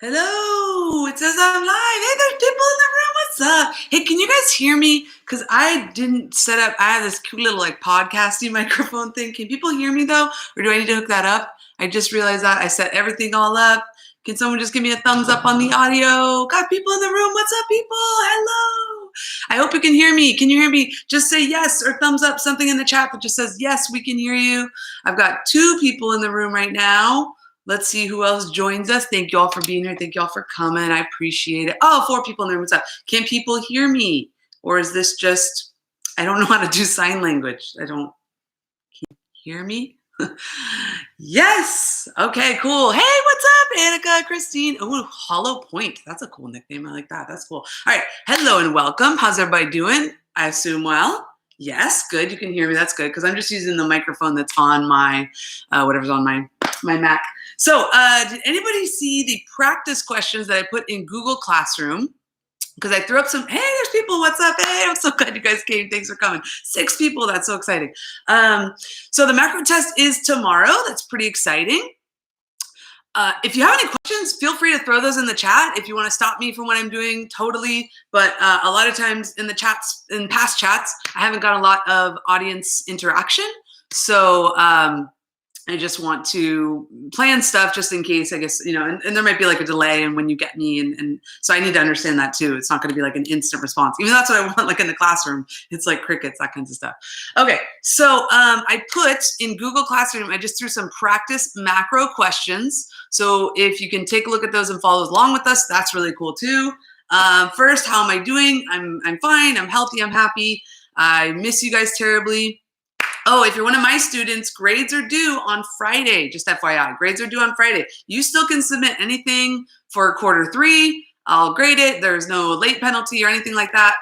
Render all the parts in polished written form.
Hello, it says I'm live. Hey, there's people in the room. What's up? Hey, can you guys hear me? Because I didn't set up, I have this cute little podcasting microphone thing. Can people hear me though? Or do I need to hook that up? I just realized that I set everything all up. Can someone just give me a thumbs up on the audio? Got people in the room. What's up, people? Hello. I hope you can hear me. Can you hear me? Just say yes or thumbs up, something in the chat that just says, yes, we can hear you. I've got 2 people in the room right now. Let's see who else joins us. Thank you all for being here. Thank you all for coming. I appreciate it. Oh, 4 people in the room. What's up? Can people hear me? Or is this just, I don't know how to do sign language. Can you hear me? Yes. Okay, cool. Hey, what's up, Annika, Christine? Oh, Hollow Point. That's a cool nickname. I like that. That's cool. All right. Hello and welcome. How's everybody doing? I assume well. Yes, good. You can hear me. That's good because I'm just using the microphone that's on my, whatever's on my Mac. So did anybody see the practice questions that I put in Google Classroom? Because I threw up some, hey, there's people, what's up? Hey, I'm so glad you guys came. Thanks for coming. 6 people, that's so exciting. So the macro test is tomorrow. That's pretty exciting. If you have any questions, feel free to throw those in the chat. If you want to stop me from what I'm doing, totally. But a lot of times in the chats, in past chats, I haven't got a lot of audience interaction. So I just want to plan stuff just in case, I guess, you know, and there might be like a delay in when you get me. And so I need to understand that too. It's not going to be like an instant response. Even though that's what I want, like in the classroom, it's like crickets, that kinds of stuff. Okay, so I put in Google Classroom, I just threw some practice macro questions. So if you can take a look at those and follow along with us, that's really cool too. First, how am I doing? I'm fine, I'm healthy, I'm happy. I miss you guys terribly. Oh, if you're one of my students, grades are due on Friday. Just FYI, grades are due on Friday. You still can submit anything for Q3. I'll grade it. There's no late penalty or anything like that.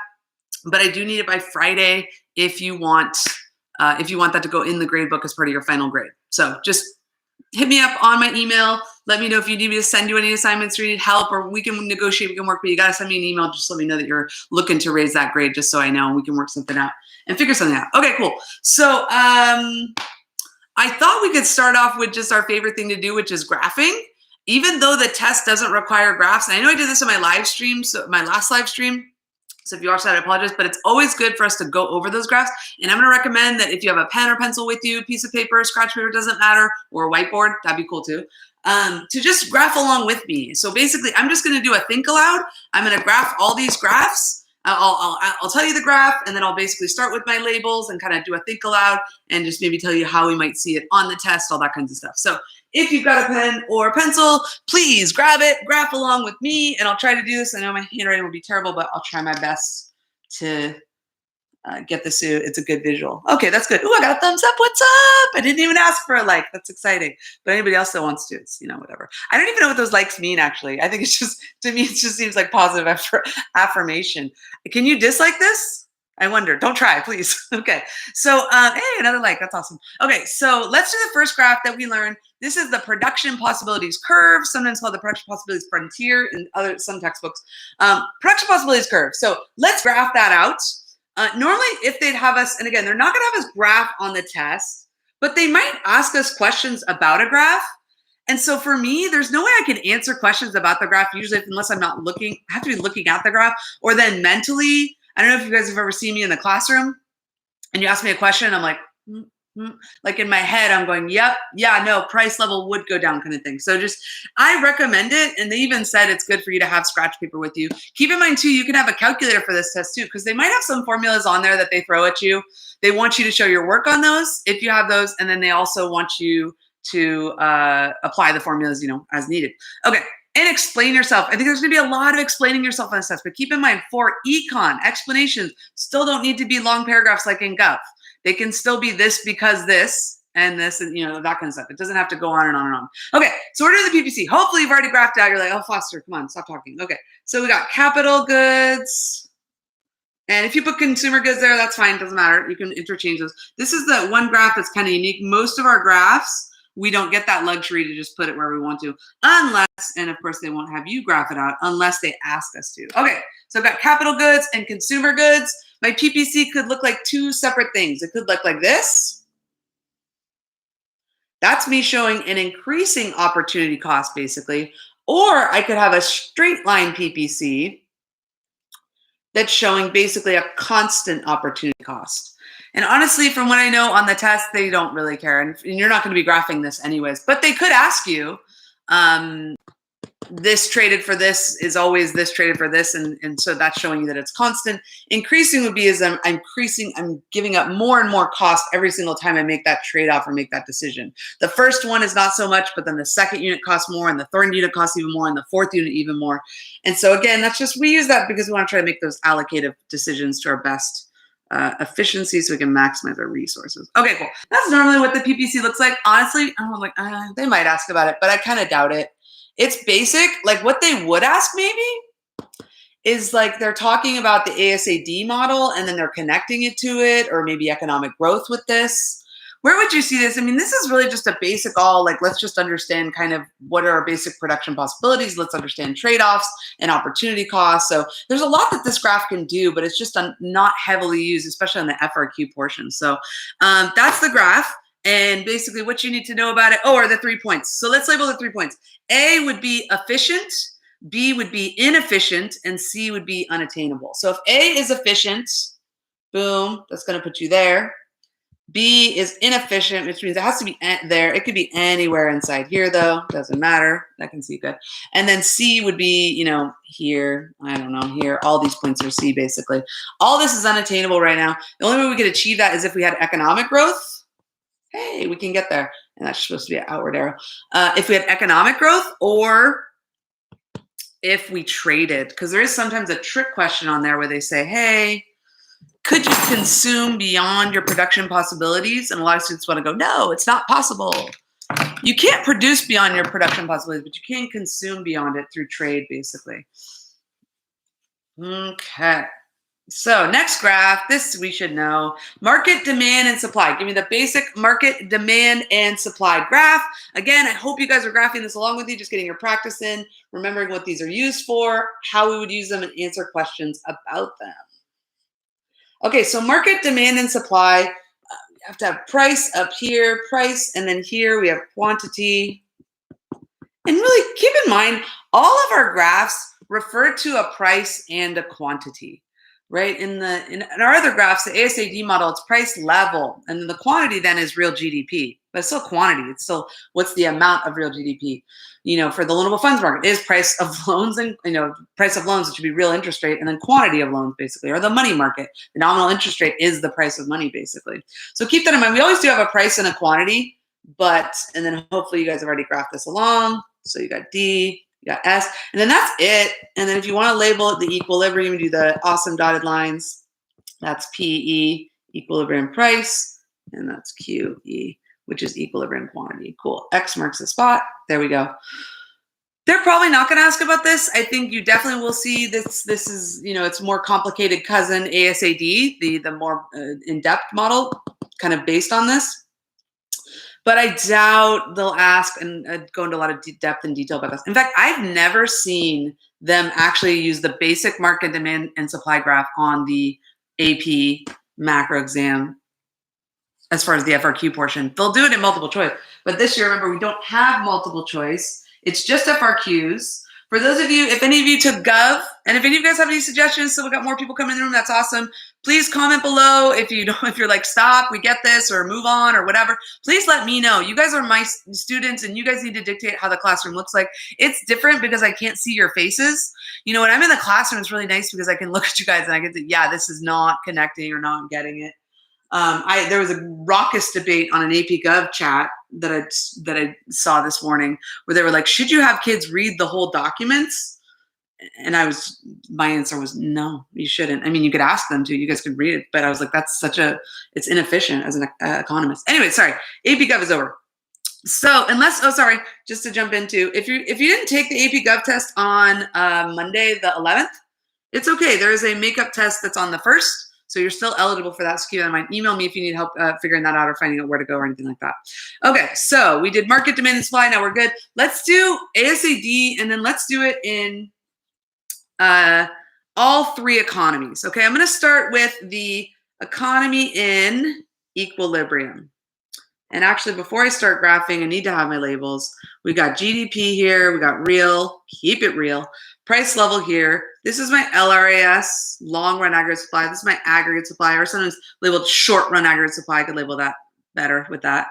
But I do need it by Friday if you want that to go in the grade book as part of your final grade. So just hit me up on my email. Let me know if you need me to send you any assignments or you need help, or we can negotiate, we can work, but you got to send me an email. Just let me know that you're looking to raise that grade just so I know we can work something out and figure something out. Okay, cool. So I thought we could start off with just our favorite thing to do, which is graphing. Even though the test doesn't require graphs, and I know I did this on my live stream, so my last live stream. So if you watched that, I apologize, but it's always good for us to go over those graphs. And I'm going to recommend that if you have a pen or pencil with you, piece of paper, scratch paper, doesn't matter, or a whiteboard, that'd be cool too, to just graph along with me. So basically, I'm just going to do a think aloud. I'm going to graph all these graphs. I'll tell you the graph, and then I'll basically start with my labels and kind of do a think aloud and just maybe tell you how we might see it on the test, all that kinds of stuff. So if you've got a pen or a pencil, please grab it, graph along with me, and I'll try to do this. I know my handwriting will be terrible, but I'll try my best to get this. It's a good visual. Okay, that's good. Ooh, I got a thumbs up. What's up? I didn't even ask for a like. That's exciting. But anybody else that wants to, it's, you know, whatever. I don't even know what those likes mean, actually. I think it's just, to me, it just seems like positive affirmation. Can you dislike this? I wonder. Don't try, please. Okay. So, hey, another like. That's awesome. Okay, so let's do the first graph that we learned. This is the production possibilities curve, sometimes called the production possibilities frontier in some textbooks. Production possibilities curve. So let's graph that out. Normally, if they'd have us, and again, they're not going to have us graph on the test, but they might ask us questions about a graph. And so for me, there's no way I can answer questions about the graph, usually unless I'm not looking, I have to be looking at the graph, or then mentally, I don't know if you guys have ever seen me in the classroom and you ask me a question, I'm like, like in my head, I'm going, yep, yeah, no, price level would go down kind of thing. So just, I recommend it. And they even said it's good for you to have scratch paper with you. Keep in mind too, you can have a calculator for this test too, because they might have some formulas on there that they throw at you. They want you to show your work on those if you have those. And then they also want you to apply the formulas, you know, as needed. Okay. And explain yourself. I think there's gonna be a lot of explaining yourself on this test, but keep in mind for econ, explanations still don't need to be long paragraphs like in Gov. They can still be this because this and this and, you know, that kind of stuff. It doesn't have to go on and on and on. Okay, so we're doing the PPC. Hopefully you've already graphed out. You're like, oh, Foster, come on, stop talking. Okay, so we got capital goods. And if you put consumer goods there, that's fine, doesn't matter. You can interchange those. This is the one graph that's kind of unique. Most of our graphs, we don't get that luxury to just put it where we want to, unless, and of course they won't have you graph it out unless they ask us to. Okay, so I've got capital goods and consumer goods. My PPC could look like 2 separate things. It could look like this. That's me showing an increasing opportunity cost, basically, Or I could have a straight line PPC that's showing basically a constant opportunity cost. And honestly, from what I know on the test, they don't really care. And you're not going to be graphing this anyways, but they could ask you, this traded for this is always this traded for this. And so that's showing you that it's constant. Increasing would be as I'm giving up more and more cost every single time I make that trade-off or make that decision. The first one is not so much, but then the second unit costs more, and the third unit costs even more, and the fourth unit even more. And so again, we use that because we want to try to make those allocative decisions to our best efficiency so we can maximize our resources. Okay, cool. That's normally what the PPC looks like. Honestly, they might ask about it, but I kind of doubt it. It's basic. Like what they would ask maybe is like they're talking about the ASAD model and then they're connecting it to it, or maybe economic growth with this. Where would you see this? I mean, this is really just a basic let's just understand kind of what are our basic production possibilities. Let's understand trade-offs and opportunity costs. So there's a lot that this graph can do, but it's just not heavily used, especially on the FRQ portion. So that's the graph. And basically what you need to know about it, are the 3 points. So let's label the 3 points. A would be efficient, B would be inefficient, and C would be unattainable. So if A is efficient, boom, that's going to put you there. B is inefficient, which means it has to be there. It could be anywhere inside here, though. Doesn't matter. I can see good. And then C would be, here. I don't know, here. All these points are C, basically. All this is unattainable right now. The only way we could achieve that is if we had economic growth. Hey, we can get there. And that's supposed to be an outward arrow. If we had economic growth, or if we traded, because there is sometimes a trick question on there where they say, hey, could you consume beyond your production possibilities? And a lot of students want to go, no, it's not possible. You can't produce beyond your production possibilities, but you can consume beyond it through trade, basically. Okay. So next graph, this we should know. Market demand and supply. Give me the basic market demand and supply graph. Again, I hope you guys are graphing this along with me, just getting your practice in, remembering what these are used for, how we would use them, and answer questions about them. Okay, so market demand and supply, we have to have price up here, price, and then here we have quantity. And really keep in mind, all of our graphs refer to a price and a quantity, right? In our other graphs, the ASAD model, it's price level, and the quantity then is real GDP, but it's still quantity. It's still what's the amount of real GDP. For the loanable funds market is price of loans, and price of loans, which would be real interest rate, and then quantity of loans, basically, or the money market. The nominal interest rate is the price of money, basically. So keep that in mind. We always do have a price and a quantity, and then hopefully you guys have already graphed this along. So you got D, you got S, and then that's it. And then if you want to label it the equilibrium, you do the awesome dotted lines. That's PE, equilibrium price, and that's QE, which is equilibrium quantity. Cool. X marks the spot. There we go. They're probably not going to ask about this. I think you definitely will see this. This is, it's more complicated cousin ASAD, the more in-depth model, kind of based on this. But I doubt they'll ask and go into a lot of depth and detail about this. In fact, I've never seen them actually use the basic market demand and supply graph on the AP macro exam as far as the FRQ portion. They'll do it in multiple choice. But this year, remember, we don't have multiple choice. It's just FRQs. For those of you, if any of you took Gov, and if any of you guys have any suggestions, so we got more people coming in the room, that's awesome. Please comment below if you're like, stop, we get this, or move on, or whatever. Please let me know. You guys are my students, and you guys need to dictate how the classroom looks like. It's different because I can't see your faces. When I'm in the classroom, it's really nice because I can look at you guys and I can say, yeah, this is not connecting or not getting it. There was a raucous debate on an AP Gov chat that I saw this morning where they were like, should you have kids read the whole documents? And my answer was no, you shouldn't. I mean, you could ask them to, you guys could read it, but I was like, it's inefficient as an economist. Anyway, sorry, AP Gov is over. So just to jump into, if you didn't take the AP Gov test on Monday, the 11th, it's okay. There is a makeup test that's on the 1st. So you're still eligible for that. So keep that in mind. Email me if you need help figuring that out or finding out where to go or anything like that. Okay, so we did market demand and supply. Now we're good. Let's do ASAD, and then let's do it in all three economies. Okay, I'm going to start with the economy in equilibrium. And actually, before I start graphing, I need to have my labels. We got GDP here. We got real. Keep it real. Price level here. This is my LRAS, long run aggregate supply. This is my aggregate supply, or sometimes labeled short run aggregate supply. I could label that better with that.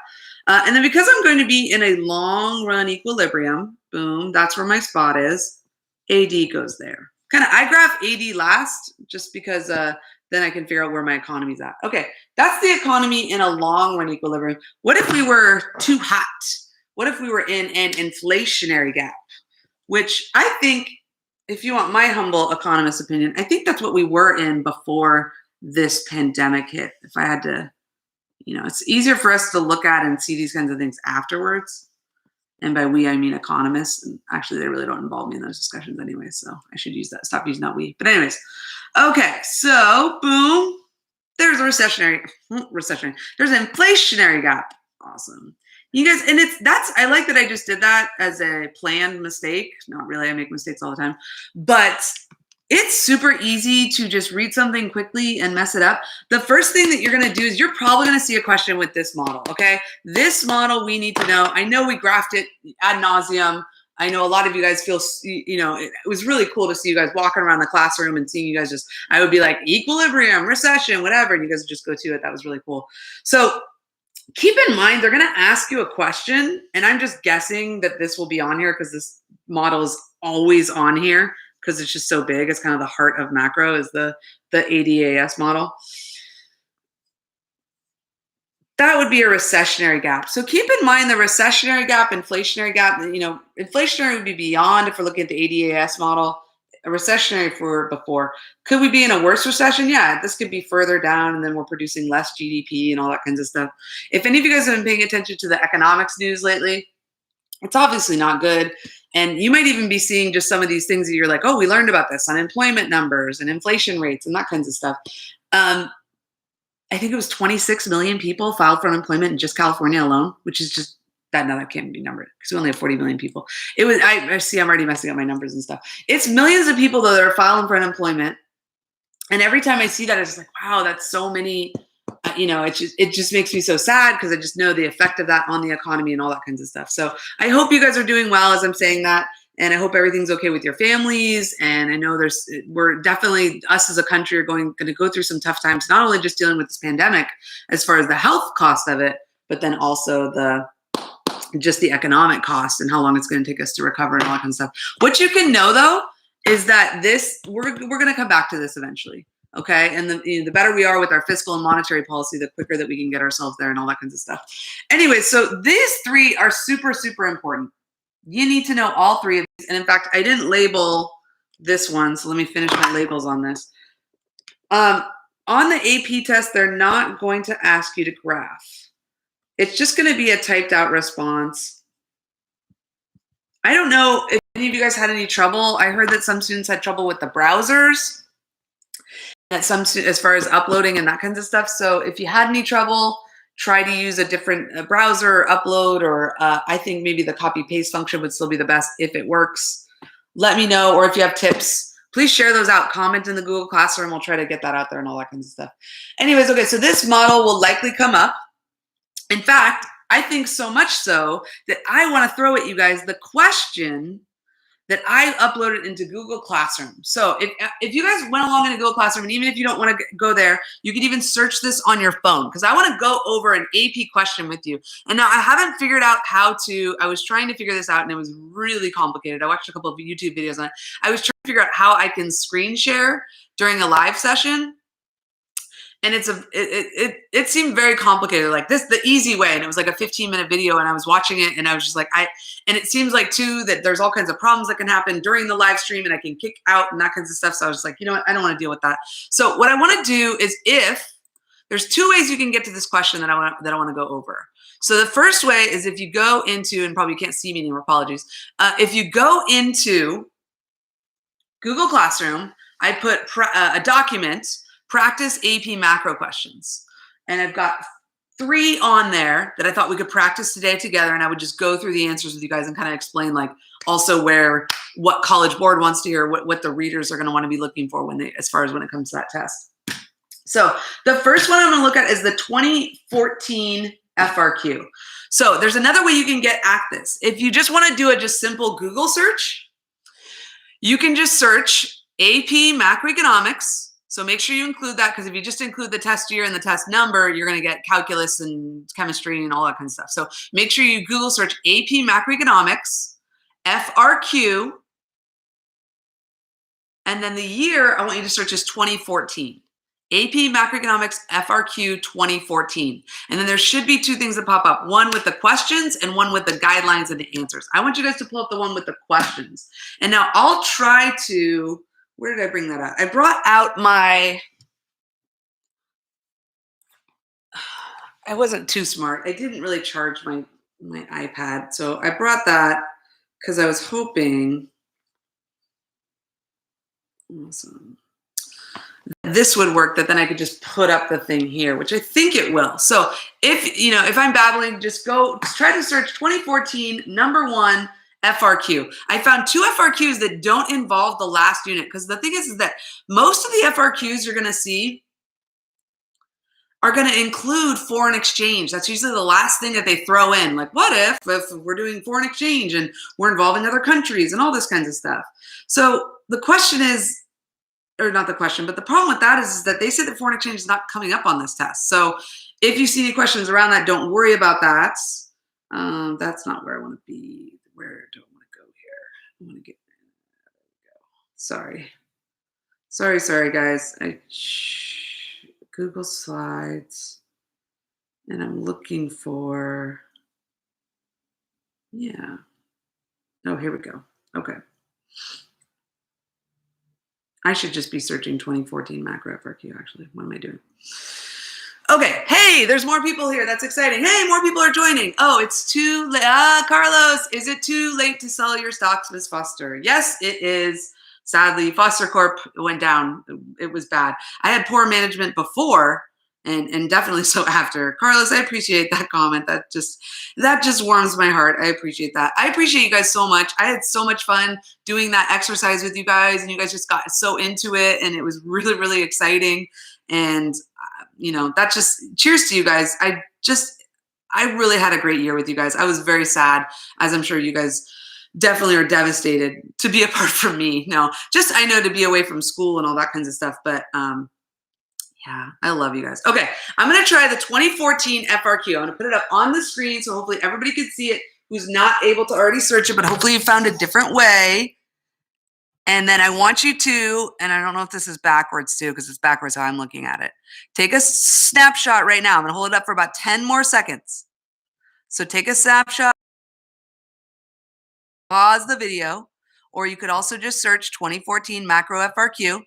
And then because I'm going to be in a long run equilibrium, boom, that's where my spot is. AD goes there. I graph AD last just because then I can figure out where my economy's at. Okay, that's the economy in a long run equilibrium. What if we were too hot? What if we were in an inflationary gap? Which I think, if you want my humble economist opinion, I think that's what we were in before this pandemic hit. If I had to, it's easier for us to look at and see these kinds of things afterwards. And by we, I mean economists. And actually, they really don't involve me in those discussions anyway. So I should stop using that we. But anyways, okay. So boom, there's a recessionary. There's an inflationary gap. Awesome. You guys, and I like that I just did that as a planned mistake. Not really, I make mistakes all the time. But it's super easy to just read something quickly and mess it up. The first thing that you're going to do is you're probably going to see a question with this model, okay? This model we need to know. I know we graphed it ad nauseum. I know a lot of you guys feel, it was really cool to see you guys walking around the classroom and seeing you guys I would be like, equilibrium, recession, whatever, and you guys would just go to it. That was really cool. So keep in mind, they're going to ask you a question, and I'm just guessing that this will be on here because this model is always on here, because it's just so big. It's kind of the heart of macro is the ADAS model. That would be a recessionary gap. So keep in mind the recessionary gap, inflationary gap, inflationary would be beyond if we're looking at the ADAS model, a recessionary for before. Could we be in a worse recession? Yeah, this could be further down and then we're producing less GDP and all that kinds of stuff. If any of you guys have been paying attention to the economics news lately, it's obviously not good. And you might even be seeing just some of these things that you're like, oh, we learned about this, unemployment numbers and inflation rates and that kinds of stuff. I think it was 26 million people filed for unemployment in just California alone, which is just, that can't be numbered because we only have 40 million people. It was, I see, I'm already messing up my numbers and stuff. It's millions of people though that are filing for unemployment. And every time I see that, it's just like, wow, that's so many. It just makes me so sad because I just know the effect of that on the economy and all that kinds of stuff. So I hope you guys are doing well as I'm saying that. And I hope everything's okay with your families. And I know we're definitely, us as a country are going to go through some tough times, not only just dealing with this pandemic as far as the health cost of it, but then also just the economic cost and how long it's going to take us to recover and all that kind of stuff. What you can know though, is that we're going to come back to this eventually. Okay. And the better we are with our fiscal and monetary policy, the quicker that we can get ourselves there and all that kinds of stuff. Anyway, so these three are super, super important. You need to know all three of these. And in fact, I didn't label this one. So let me finish my labels on this. On the AP test, they're not going to ask you to graph. It's just going to be a typed out response. I don't know if any of you guys had any trouble. I heard that some students had trouble with the browsers. As far as uploading and that kinds of stuff. So if you had any trouble, try to use a different browser or upload, or I think maybe the copy paste function would still be the best if it works. Let me know, or if you have tips, please share those out. Comment in the Google Classroom. We'll try to get that out there and all that kinds of stuff. Anyways, okay, so this model will likely come up. In fact, I think so much so that I want to throw at you guys the question that I uploaded into Google Classroom. So if you guys went along in a Google Classroom, and even if you don't want to go there, you could even search this on your phone, because I want to go over an AP question with you. And now I haven't figured out how to, I was trying to figure this out and it was really complicated. I watched a couple of YouTube videos on it. I was trying to figure out how I can screen share during a live session. And it seemed very complicated, like the easy way. And it was like a 15-minute video and I was watching it and I was just like, and it seems like too, that there's all kinds of problems that can happen during the live stream and I can kick out and that kinds of stuff. So I was just like, you know what, I don't want to deal with that. So what I want to do is, if there's two ways you can get to this question that I want to go over. So the first way is if you go into, and probably you can't see me anymore, apologies. If you go into Google Classroom, I put a document, practice AP macro questions. And I've got 3 on there that I thought we could practice today together. And I would just go through the answers with you guys and kind of explain, like, also what College Board wants to hear, what the readers are going to want to be looking for as far as when it comes to that test. So the first one I'm going to look at is the 2014 FRQ. So there's another way you can get at this. If you just want to do a just simple Google search, you can just search AP macroeconomics. So make sure you include that, because if you just include the test year and the test number, you're going to get calculus and chemistry and all that kind of stuff. So make sure you Google search AP macroeconomics, FRQ, and then the year I want you to search is 2014. AP Macroeconomics FRQ 2014. And then there should be two things that pop up, one with the questions and one with the guidelines and the answers. I want you guys to pull up the one with the questions. And now I'll try to, where did I bring that out? I brought out my, I wasn't too smart. I didn't really charge my iPad. So I brought that because I was hoping, awesome, this would work, that then I could just put up the thing here, which I think it will. So if I'm babbling, just try to search 2014 number 1 FRQ. I found 2 FRQs that don't involve the last unit, because the thing is that most of the FRQs you're going to see are going to include foreign exchange. That's usually the last thing that they throw in. Like, what if we're doing foreign exchange and we're involving other countries and all this kinds of stuff? So the question is, or not the question, but the problem with that is that they say that foreign exchange is not coming up on this test. So if you see any questions around that, don't worry about that. That's not where I want to be. Where do I want to go here? I want to get, there we go. Sorry, guys. Google Slides, and I'm looking for, yeah. Oh, here we go. Okay. I should just be searching 2014 macro FRQ, actually. What am I doing? Okay. Hey, there's more people here. That's exciting. Hey, more people are joining. Oh, it's too late. Carlos, is it too late to sell your stocks, Ms. Foster? Yes, it is. Sadly, Foster Corp went down. It was bad. I had poor management before, and definitely so after. Carlos, I appreciate that comment. That just warms my heart. I appreciate that. I appreciate you guys so much. I had so mumuch fun doing that exercise with you guys, and you guys just got so into it, and it was really, really exciting. And that just, cheers to you guys. I really had a great year with you guys. I was very sad, as I'm sure you guys definitely are devastated to be apart from me. No, just, I know, to be away from school and all that kinds of stuff. But yeah, I love you guys. Okay, I'm going to try the 2014 FRQ. I'm going to put it up on the screen so hopefully everybody can see it who's not able to already search it, but hopefully you found a different way. And then I want you to, and I don't know if this is backwards too, because it's backwards how I'm looking at it. Take a snapshot right now. I'm going to hold it up for about 10 more seconds. So take a snapshot. Pause the video, or you could also just search 2014 macro FRQ,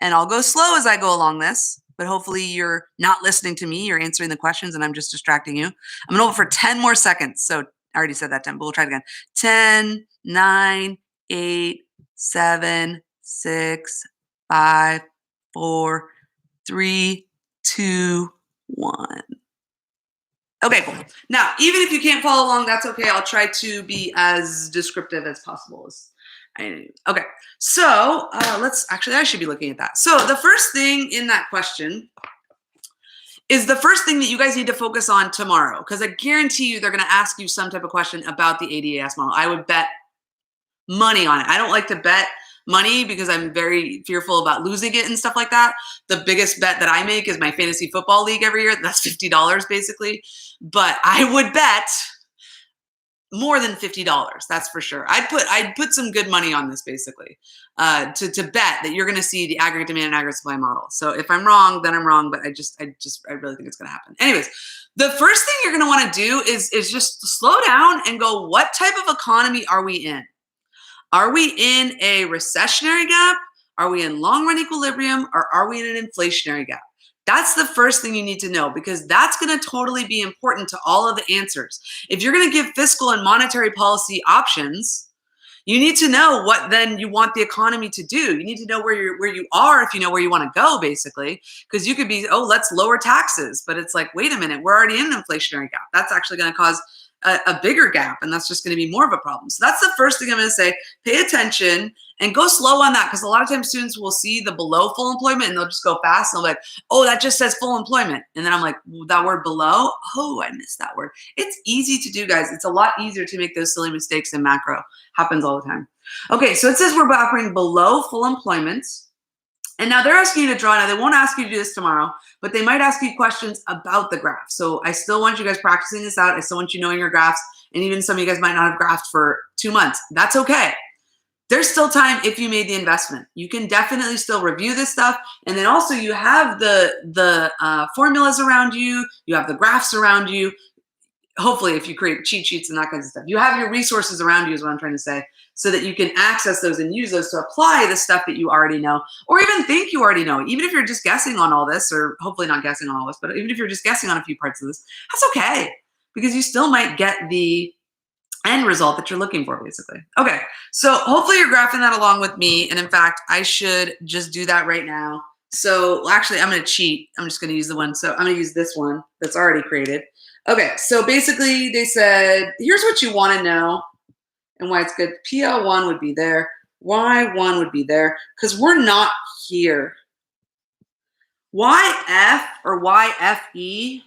and I'll go slow as I go along this, but hopefully you're not listening to me, you're answering the questions and I'm just distracting you. I'm gonna hold it for 10 more seconds. So I already said that 10, but we'll try it again. 10, 9, 8, 7, 6, 5, 4, 3, 2, 1. Okay, cool. Now, even if you can't follow along, that's okay. I'll try to be as descriptive as possible. Okay, so I should be looking at that. So the first thing in that question is the first thing that you guys need to focus on tomorrow, because I guarantee you they're going to ask you some type of question about the ADAS model. I would bet money on it. I don't like to bet money because I'm very fearful about losing it and stuff like that. The biggest bet that I make is my fantasy football league every year. That's $50 basically. But I would bet more than $50. That's for sure. I'd put some good money on this basically to bet that you're going to see the aggregate demand and aggregate supply model. So if I'm wrong, then I'm wrong. But I really think it's going to happen. Anyways, the first thing you're going to want to do is just slow down and go, what type of economy are we in? Are we in a recessionary gap? Are we in long-run equilibrium? Or are we in an inflationary gap? That's the first thing you need to know, because that's going to totally be important to all of the answers. If you're going to give fiscal and monetary policy options, you need to know what then you want the economy to do. You need to know where you are if you know where you want to go, basically, because you could be, oh, let's lower taxes. But it's like, wait a minute, we're already in an inflationary gap. That's actually going to cause a bigger gap, and that's just going to be more of a problem. So that's the first thing I'm going to say. Pay attention and go slow on that, because a lot of times students will see the below full employment and they'll just go fast and they'll be like, oh, that just says full employment. And then I'm like, that word below, oh, I missed that word. It's easy to do, guys. It's a lot easier to make those silly mistakes in macro. Happens all the time. Okay, so it says we're operating below full employment. And now they're asking you to draw. Now they won't ask you to do this tomorrow, but they might ask you questions about the graph. So I still want you guys practicing this out. I still want you knowing your graphs. And even some of you guys might not have graphed for 2 months. That's okay. There's still time if you made the investment. You can definitely still review this stuff. And then also you have the formulas around you. You have the graphs around you. Hopefully, if you create cheat sheets and that kind of stuff, you have your resources around you is what I'm trying to say, so that you can access those and use those to apply the stuff that you already know, or even think you already know. Even if you're just guessing on all this, or hopefully not guessing on all this, but even if you're just guessing on a few parts of this, that's okay, because you still might get the end result that you're looking for, basically. Okay, so hopefully you're graphing that along with me. And in fact, I should just do that right now. So well, actually, I'm going to cheat. I'm just going to use the one. So I'm going to use this one that's already created. Okay, so basically they said, here's what you want to know and why it's good. PL1 would be there. Y1 would be there, because we're not here. YF or YFE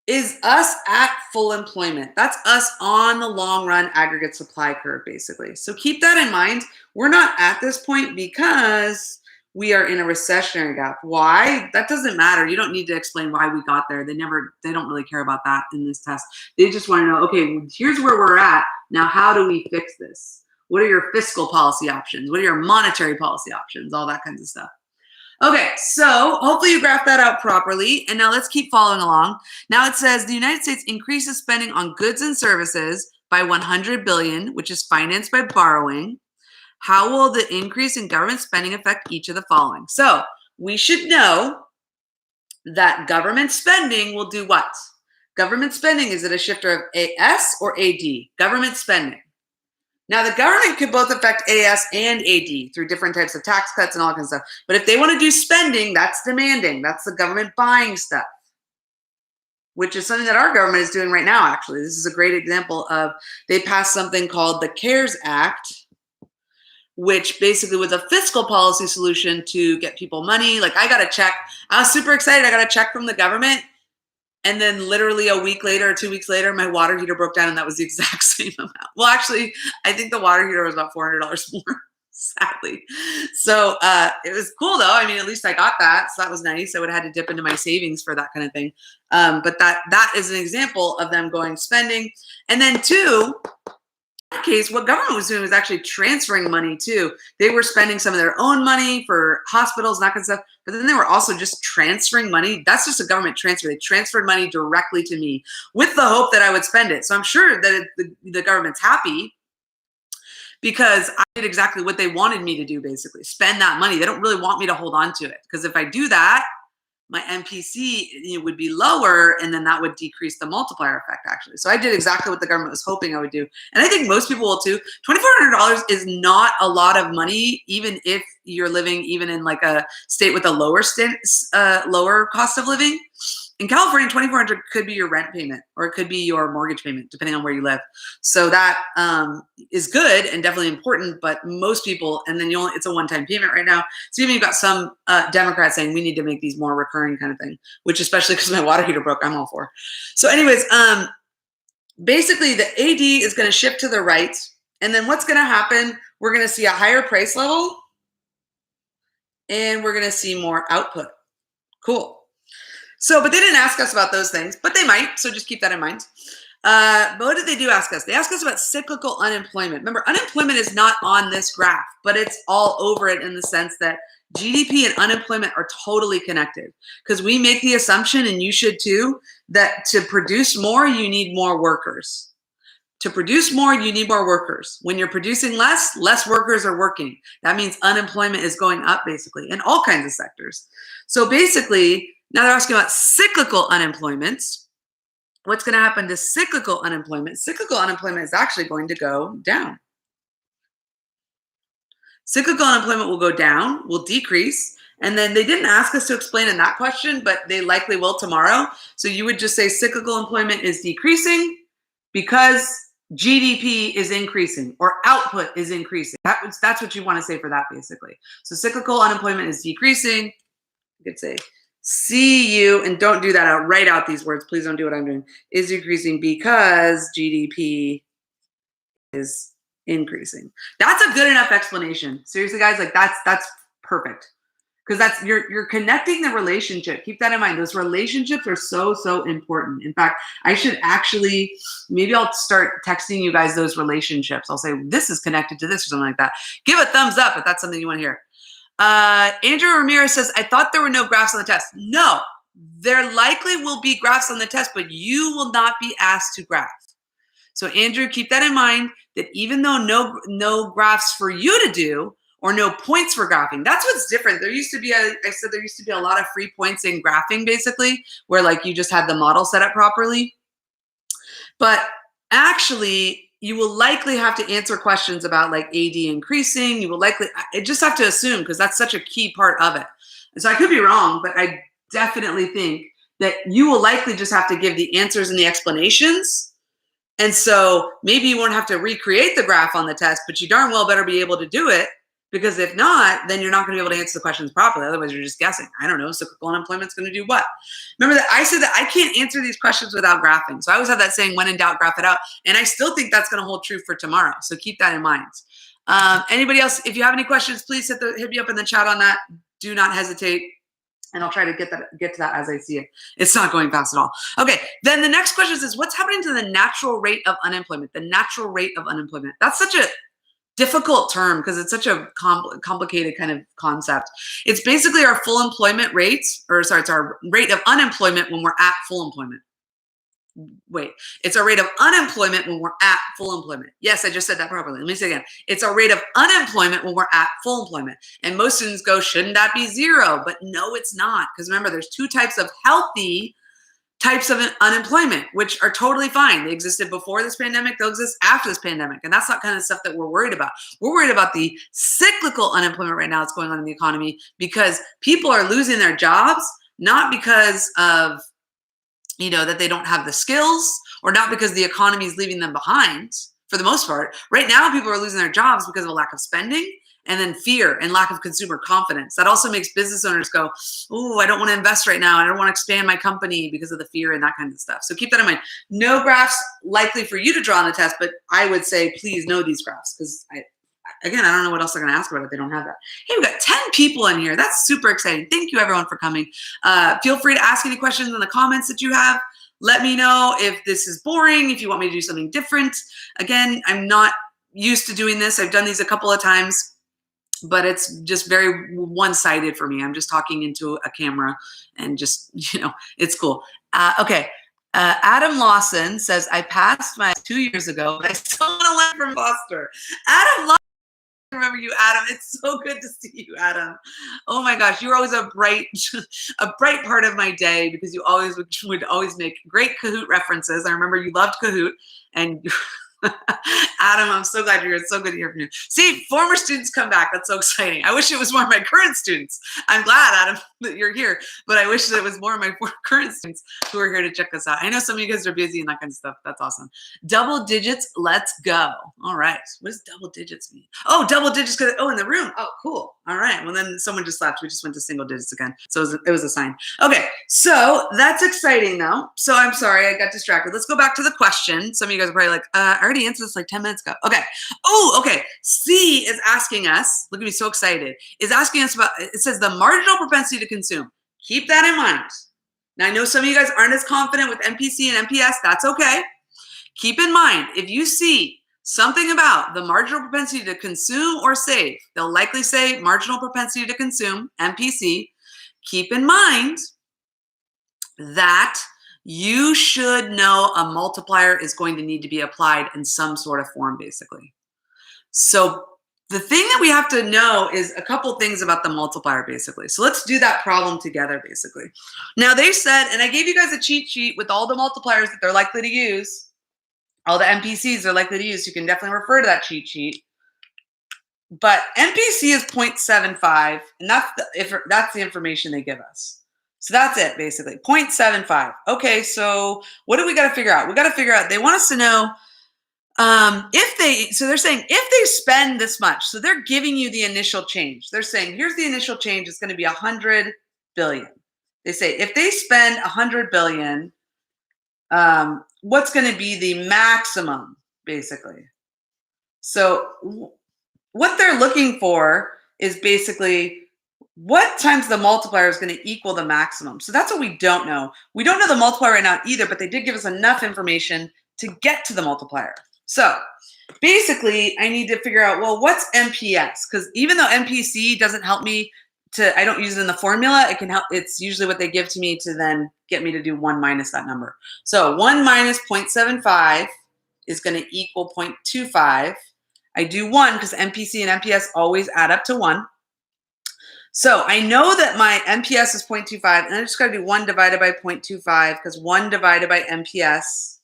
is us at full employment. That's us on the long run aggregate supply curve, basically. So keep that in mind. We're not at this point because we are in a recessionary gap. Why? That doesn't matter. You don't need to explain why we got there. They don't really care about that in this test. They just want to know, okay, here's where we're at. Now, how do we fix this? What are your fiscal policy options? What are your monetary policy options? All that kinds of stuff. Okay, so hopefully you graphed that out properly. And now let's keep following along. Now it says the United States increases spending on goods and services by 100 billion, which is financed by borrowing. How will the increase in government spending affect each of the following? So we should know that government spending will do what? Government spending, is it a shifter of AS or AD? Government spending. Now, the government could both affect AS and AD through different types of tax cuts and all that kind of stuff. But if they want to do spending, that's demanding. That's the government buying stuff, which is something that our government is doing right now, actually. This is a great example of, they passed something called the CARES Act, which basically was a fiscal policy solution to get people money. Like, I got a check. I was super excited. I got a check from the government. And then literally a week later or 2 weeks later, my water heater broke down, and that was the exact same amount. Well, actually, I think the water heater was about $400 more, sadly. So it was cool, though. I mean, at least I got that. So that was nice. I would have had to dip into my savings for that kind of thing. But that is an example of them going spending. And then two, case, what government was doing was actually transferring money too. They were spending some of their own money for hospitals and that kind of stuff, but then they were also just transferring money. That's just a government transfer. They transferred money directly to me with the hope that I would spend it. So I'm sure that the government's happy because I did exactly what they wanted me to do, basically spend that money. They don't really want me to hold on to it, because if I do that, my MPC would be lower, and then that would decrease the multiplier effect, actually. So I did exactly what the government was hoping I would do. And I think most people will too. $2,400 is not a lot of money, even if you're living even in like a state with a lower cost of living. In California, $2,400 could be your rent payment, or it could be your mortgage payment, depending on where you live. So that is good and definitely important, but most people, and then it's a one-time payment right now. So even you've got some Democrats saying we need to make these more recurring kind of thing, which especially because my water heater broke, I'm all for. So anyways, basically the AD is going to shift to the right. And then what's going to happen, we're going to see a higher price level, and we're going to see more output. Cool. So, but they didn't ask us about those things, but they might. So just keep that in mind. But what did they do ask us? They asked us about cyclical unemployment. Remember, unemployment is not on this graph, but it's all over it in the sense that GDP and unemployment are totally connected, because we make the assumption, and you should too, that to produce more, you need more workers. To produce more, you need more workers. When you're producing less workers are working. That means unemployment is going up, basically, in all kinds of sectors. So basically, now they're asking about cyclical unemployment. What's going to happen to cyclical unemployment? Cyclical unemployment is actually going to go down. Cyclical unemployment will go down, will decrease, And then they didn't ask us to explain in that question, but they likely will tomorrow. So you would just say cyclical employment is decreasing because GDP is increasing or output is increasing. That's what you want to say for that, basically. So cyclical unemployment is decreasing. You could say CU, and don't do that out. Write out these words. Please don't do what I'm doing. Is decreasing because GDP is increasing. That's a good enough explanation. Seriously, guys, like that's perfect. Because that's you're connecting the relationship. Keep that in mind. Those relationships are so important. In fact, I should actually, maybe I'll start texting you guys those relationships. I'll say this is connected to this or something like that. Give a thumbs up if that's something you want to hear. Andrew Ramirez says, I thought there were no graphs on the test. No, there likely will be graphs on the test, but you will not be asked to graph. So Andrew, keep that in mind, that even though no graphs for you to do, or no points for graphing. That's what's different. There used to be a lot of free points in graphing, basically, where like you just had the model set up properly. But actually, you will likely have to answer questions about like AD increasing. You will likely, I just have to assume, because that's such a key part of it. And so I could be wrong, but I definitely think that you will likely just have to give the answers and the explanations. And so maybe you won't have to recreate the graph on the test, but you darn well better be able to do it. Because if not, then you're not going to be able to answer the questions properly. Otherwise, you're just guessing. I don't know, cyclical unemployment's going to do what? Remember that I said that I can't answer these questions without graphing. So I always have that saying, when in doubt, graph it out. And I still think that's going to hold true for tomorrow. So keep that in mind. Anybody else, if you have any questions, please hit me up in the chat on that. Do not hesitate. And I'll try to get to that as I see it. It's not going fast at all. Okay, then the next question is, what's happening to the natural rate of unemployment? The natural rate of unemployment. That's such a difficult term because it's such a complicated kind of concept. It's basically our full employment rates, it's our rate of unemployment when we're at full employment. Wait, it's our rate of unemployment when we're at full employment. Yes, I just said that properly. Let me say it again. It's our rate of unemployment when we're at full employment. And most students go, shouldn't that be zero? But no, it's not. Because remember, there's two types of healthy types of unemployment, which are totally fine. They existed before this pandemic. They'll exist after this pandemic. And that's not kind of stuff that we're worried about. We're worried about the cyclical unemployment right now that's going on in the economy because people are losing their jobs, not because of, that they don't have the skills or not because the economy is leaving them behind for the most part. Right now, people are losing their jobs because of a lack of spending and then fear and lack of consumer confidence. That also makes business owners go, oh, I don't want to invest right now. I don't want to expand my company because of the fear and that kind of stuff. So keep that in mind. No graphs likely for you to draw on the test, but I would say please know these graphs because I don't know what else they're going to ask about if they don't have that. Hey, we've got 10 people in here. That's super exciting. Thank you, everyone, for coming. Feel free to ask any questions in the comments that you have. Let me know if this is boring, if you want me to do something different. Again, I'm not used to doing this. I've done these a couple of times, but it's just very one-sided for me. I'm just talking into a camera and just, it's cool. Okay. Adam Lawson says, I passed my 2 years ago, but I still want to learn from Foster. Adam Lawson, I remember you, Adam. It's so good to see you, Adam. Oh my gosh, you were always a bright part of my day because you always would always make great Kahoot references. I remember you loved Kahoot and Adam, I'm so glad you're here. It's so good to hear from you. See, former students come back. That's so exciting. I wish it was more of my current students. I'm glad, Adam, that you're here, but I wish that it was more of my current students who are here to check us out. I know some of you guys are busy and that kind of stuff. That's awesome. Double digits, let's go. All right. What does double digits mean? Oh, double digits, in the room. Oh, cool. All right. Well, then someone just left. We just went to single digits again. So it was a sign. Okay. So that's exciting though. So I'm sorry, I got distracted. Let's go back to the question. Some of you guys are probably like, I already answered this like 10 minutes ago. Okay. Oh, okay. C is asking us, look at me, so excited, is asking us about, it says the marginal propensity to consume. Keep that in mind. Now, I know some of you guys aren't as confident with MPC and MPS. That's okay. Keep in mind, if you see something about the marginal propensity to consume or save, they'll likely say marginal propensity to consume, MPC. Keep in mind that you should know a multiplier is going to need to be applied in some sort of form, basically. So the thing that we have to know is a couple things about the multiplier, basically. So let's do that problem together, basically. Now they said, and I gave you guys a cheat sheet with all the multipliers that they're likely to use, all the MPCs they're likely to use. You can definitely refer to that cheat sheet. but MPC is 0.75, and that's the information they give us. So that's it, basically, 0.75. Okay, so what do we got to figure out? We got to figure out, they want us to know so they're saying if they spend this much, so they're giving you the initial change. They're saying, here's the initial change, it's going to be 100 billion. They say if they spend 100 billion, what's going to be the maximum, basically? So what they're looking for is basically what times the multiplier is going to equal the maximum. So that's what we don't know. We don't know the multiplier right now either, but they did give us enough information to get to the multiplier. So basically, I need to figure out, well, what's MPS? Because even though MPC doesn't help me I don't use it in the formula, it can help. It's usually what they give to me to then get me to do 1 minus that number. So 1 minus 0.75 is going to equal 0.25. I do 1 because MPC and MPS always add up to 1. So I know that my MPS is 0.25, and I just got to do 1 divided by 0.25 because 1 divided by MPS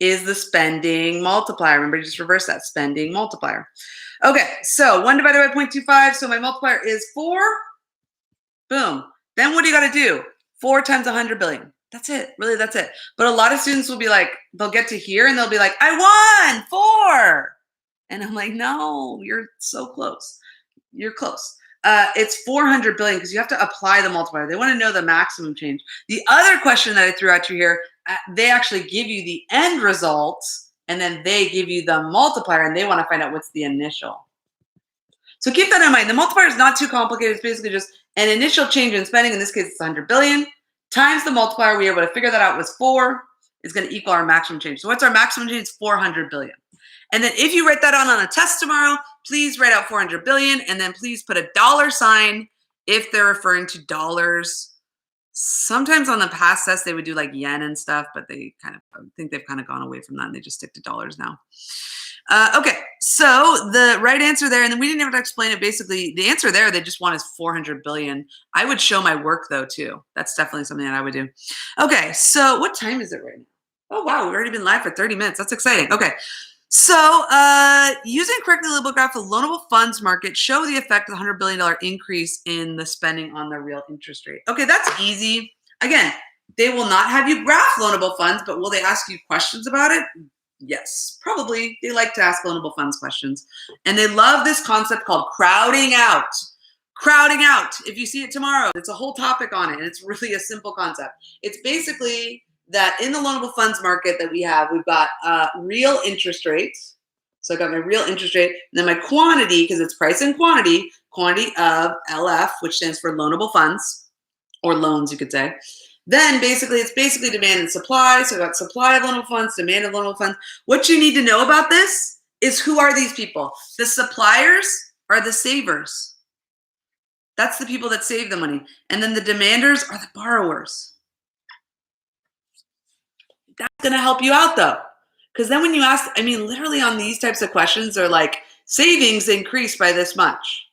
is the spending multiplier. Remember, you just reverse that, spending multiplier. Okay, so 1 divided by 0.25, so my multiplier is 4. Boom. Then what do you got to do? 4 times 100 billion. That's it. Really, that's it. But a lot of students will be like, they'll get to here and they'll be like, I won 4. And I'm like, no, you're so close. You're close. It's 400 billion because you have to apply the multiplier. They want to know the maximum change. The other question that I threw at you here, they actually give you the end result, and then they give you the multiplier, and they want to find out what's the initial. So keep that in mind. The multiplier is not too complicated. It's basically just an initial change in spending. In this case, it's 100 billion times the multiplier. We were able to figure that out was 4 is going to equal our maximum change. So what's our maximum change? It's 400 billion. And then if you write that on a test tomorrow, please write out 400 billion, and then please put a $sign if they're referring to dollars. Sometimes on the past test, they would do like yen and stuff, but I think they've kind of gone away from that and they just stick to dollars now. Okay, so the right answer there, and then we didn't have to explain it. Basically, the answer there they just want is 400 billion. I would show my work though too. That's definitely something that I would do. Okay, so what time is it right now? Oh wow, we've already been live for 30 minutes. That's exciting. Okay. So using correctly labeled graph of the loanable funds market, show the effect of the $100 billion increase in the spending on the real interest rate. Okay, that's easy. Again, they will not have you graph loanable funds, but will they ask you questions about it? Yes, probably. They like to ask loanable funds questions. And they love this concept called crowding out. Crowding out. If you see it tomorrow, it's a whole topic on it, and it's really a simple concept. It's basically that in the loanable funds market that we've got real interest rates. So I got my real interest rate, and then my quantity, because it's price and quantity of LF, which stands for loanable funds, or loans, you could say. Then it's basically demand and supply. So I got supply of loanable funds, demand of loanable funds. What you need to know about this is who are these people? The suppliers are the savers. That's the people that save the money. And then the demanders are the borrowers. That's going to help you out though. Because then when you ask, literally on these types of questions, they're like, savings increased by this much.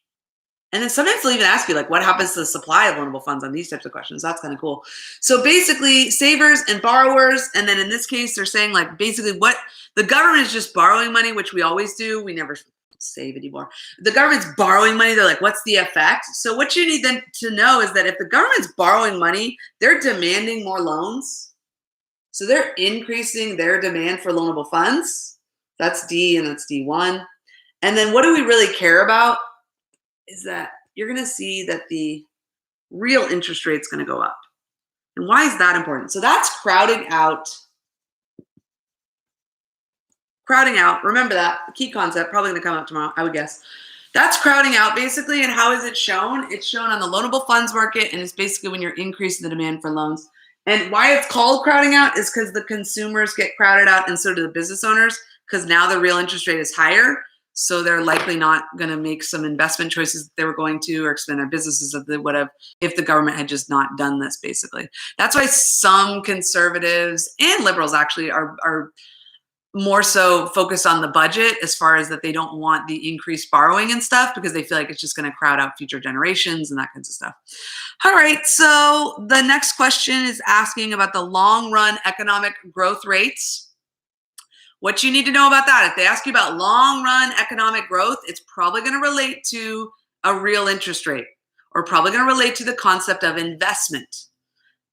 And then sometimes they'll even ask you, like, what happens to the supply of loanable funds on these types of questions? That's kind of cool. So basically, savers and borrowers, and then in this case, they're saying, like, basically what the government is just borrowing money, which we always do. We never save anymore. The government's borrowing money. They're like, what's the effect? So what you need then to know is that if the government's borrowing money, they're demanding more loans. So they're increasing their demand for loanable funds. That's D and that's D1. And then what do we really care about is that you're going to see that the real interest rate is going to go up. And why is that important? So that's crowding out. Crowding out. Remember that. The key concept. Probably going to come up tomorrow, I would guess. That's crowding out basically. And how is it shown? It's shown on the loanable funds market. And it's basically when you're increasing the demand for loans. And why it's called crowding out is because the consumers get crowded out and so do the business owners, because now the real interest rate is higher. So they're likely not going to make some investment choices that they were going to, or expand their businesses that they would have if the government had just not done this, basically. That's why some conservatives and liberals actually are more so focused on the budget as far as that they don't want the increased borrowing and stuff, because they feel like it's just going to crowd out future generations and that kinds of stuff. All right, so the next question is asking about the long run economic growth rates. What you need to know about that, if they ask you about long-run economic growth, it's probably going to relate to a real interest rate, or probably going to relate to the concept of investment.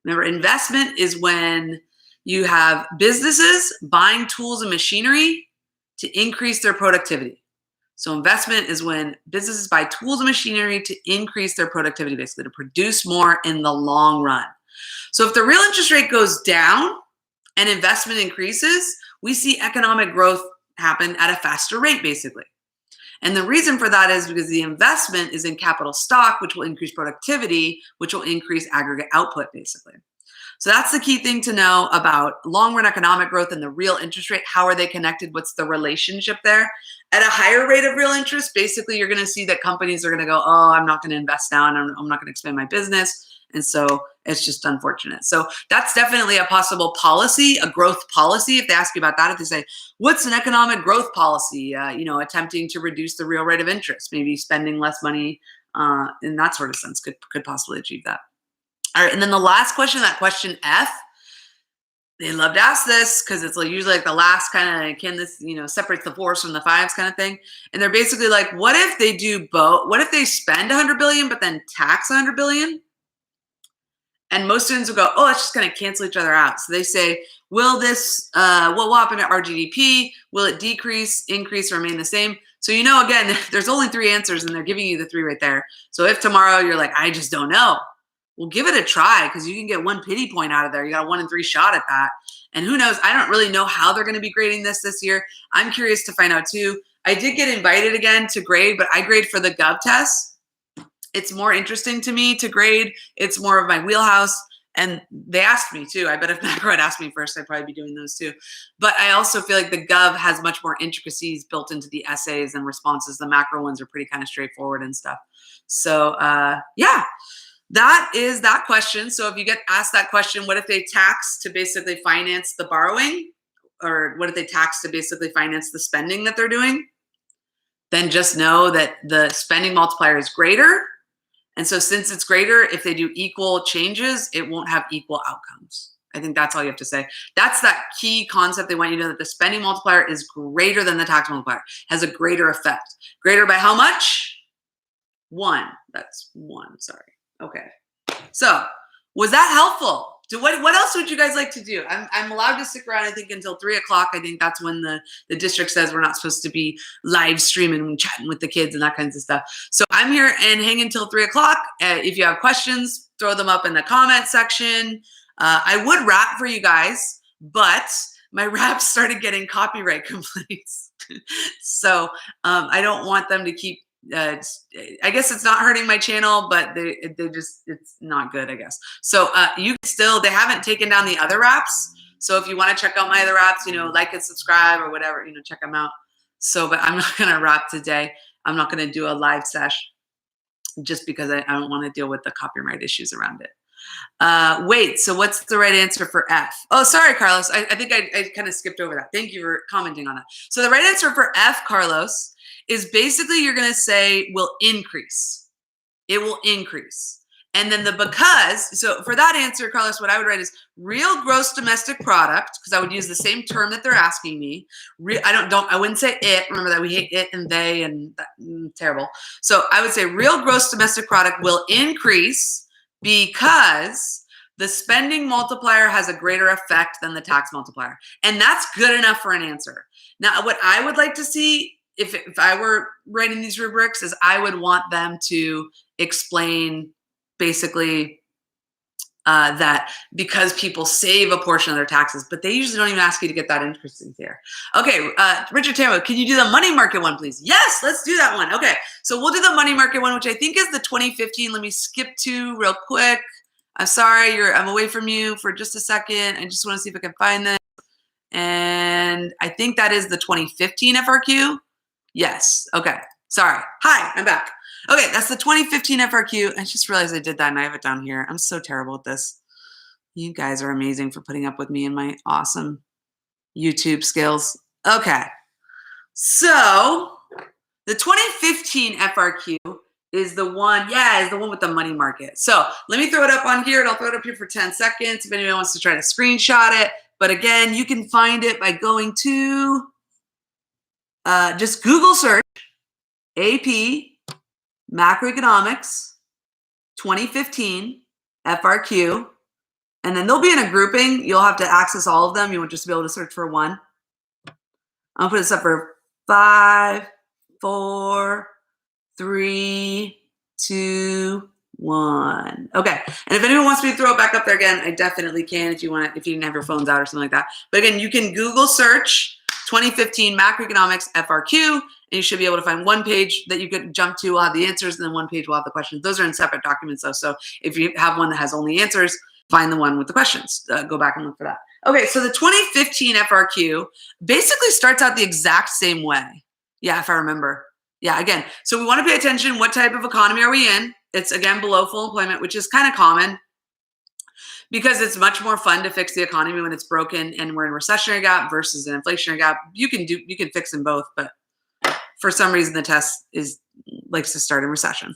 Remember, investment is when you have businesses buying tools and machinery to increase their productivity. So investment is when businesses buy tools and machinery to increase their productivity, basically to produce more in the long run. So if the real interest rate goes down and investment increases, we see economic growth happen at a faster rate, basically. And the reason for that is because the investment is in capital stock, which will increase productivity, which will increase aggregate output, basically. So that's the key thing to know about long-run economic growth and the real interest rate. How are they connected? What's the relationship there? At a higher rate of real interest, basically, you're going to see that companies are going to go, oh, I'm not going to invest now, and I'm not going to expand my business. And so it's just unfortunate. So that's definitely a possible policy, a growth policy. If they ask you about that, if they say, what's an economic growth policy? Attempting to reduce the real rate of interest, maybe spending less money in that sort of sense could possibly achieve that. All right, and then the last question, that question F, they love to ask this because it's usually like the last kind of, can this, separates the fours from the fives kind of thing. And they're basically like, what if they do both? What if they spend 100 billion, but then tax 100 billion? And most students will go, oh, it's just going to cancel each other out. So they say, will this, what will happen to our GDP? Will it decrease, increase, or remain the same? So, again, there's only three answers and they're giving you the three right there. So if tomorrow you're like, I just don't know, well, give it a try, because you can get 1 pity point out of there. You got a 1 in 3 shot at that. And who knows? I don't really know how they're going to be grading this year. I'm curious to find out too. I did get invited again to grade, but I grade for the Gov test. It's more interesting to me to grade. It's more of my wheelhouse. And they asked me too. I bet if Macro had asked me first, I'd probably be doing those too. But I also feel like the Gov has much more intricacies built into the essays and responses. The Macro ones are pretty kind of straightforward and stuff. So yeah. That is that question. So if you get asked that question, what if they tax to basically finance the borrowing? Or what if they tax to basically finance the spending that they're doing? Then just know that the spending multiplier is greater. And so since it's greater, if they do equal changes, it won't have equal outcomes. I think that's all you have to say. That's that key concept. They want you to know that the spending multiplier is greater than the tax multiplier, has a greater effect. Greater by how much? 1. That's 1, sorry. Okay, so was that helpful? What else would you guys like to do? I'm allowed to stick around, I think, until 3 o'clock. I think that's when the district says we're not supposed to be live streaming and chatting with the kids and that kinds of stuff. So I'm here and hang until 3 o'clock. If you have questions, throw them up in the comment section. I would rap for you guys, but my raps started getting copyright complaints. So I don't want them to keep I guess it's not hurting my channel, but they just, it's not good, I guess. So you still, they haven't taken down the other raps. So if you want to check out my other raps, like and subscribe or whatever, check them out. So, but I'm not going to rap today. I'm not going to do a live sesh just because I don't want to deal with the copyright issues around it. Wait, so what's the right answer for F? Oh, sorry, Carlos. I think I kind of skipped over that. Thank you for commenting on that. So the right answer for F, Carlos, is basically you're going to say will increase. It will increase. And then the because, so for that answer, Carlos, what I would write is real gross domestic product, because I would use the same term that they're asking me. I wouldn't say it. Remember that we hate it and they and that, terrible. So I would say real gross domestic product will increase because the spending multiplier has a greater effect than the tax multiplier. And that's good enough for an answer. Now, what I would like to see if I were writing these rubrics is I would want them to explain basically that because people save a portion of their taxes, but they usually don't even ask you to get that interesting here. Okay, Richard Tambo, can you do the money market one, please? Yes, let's do that one. Okay, so we'll do the money market one, which I think is the 2015. Let me skip to real quick. I'm sorry, I'm away from you for just a second. I just want to see if I can find this. And I think that is the 2015 FRQ. Yes. Okay. Sorry. Hi, I'm back. Okay, that's the 2015 FRQ. I just realized I did that and I have it down here. I'm so terrible at this. You guys are amazing for putting up with me and my awesome YouTube skills. Okay. So the 2015 FRQ is the one, is the one with the money market. So let me throw it up on here and I'll throw it up here for 10 seconds. If anyone wants to try to screenshot it, But again, you can find it by going to just Google search AP Macroeconomics 2015 FRQ, and then they'll be in a grouping. You'll have to access all of them. You won't just be able to search for one. I'll put this up for 5, 4, 3, 2, 1. Okay. And if anyone wants me to throw it back up there again, I definitely can if you want, if you didn't have your phones out or something like that. But again, you can Google search 2015 Macroeconomics FRQ, and you should be able to find one page that you could jump to. Will have the answers, and then one page will have the questions. Those are in separate documents though. So if you have one that has only answers, find the one with the questions. Go back and look for that. Okay, so the 2015 FRQ basically starts out the exact same way. Yeah, if I remember. Yeah, again, so we want to pay attention. What type of economy are we in? It's, again, below full employment, which is kind of common because it's much more fun to fix the economy when it's broken and we're in recessionary gap versus an inflationary gap. You can fix them both, but for some reason the test likes to start in recession.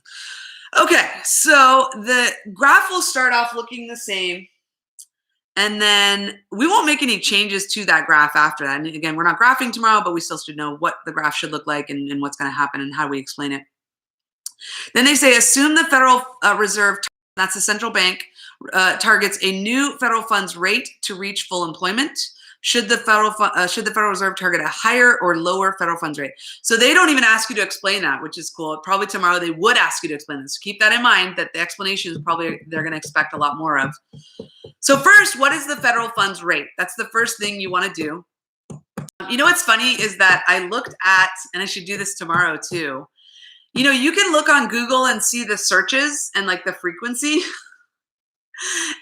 Okay, so the graph will start off looking the same, and then we won't make any changes to that graph after that. And again, we're not graphing tomorrow, but we still should know what the graph should look like and what's going to happen and how we explain it. Then they say, assume the Federal Reserve, that's the central bank, targets a new federal funds rate to reach full employment. Should the Federal Reserve target a higher or lower federal funds rate? So they don't even ask you to explain that, which is cool. Probably tomorrow they would ask you to explain this. Keep that in mind, that the explanation is probably they're going to expect a lot more of. So first, what is the federal funds rate? That's the first thing you want to do. You know what's funny is that I looked at, and I should do this tomorrow too. You know, you can look on Google and see the searches and like the frequency.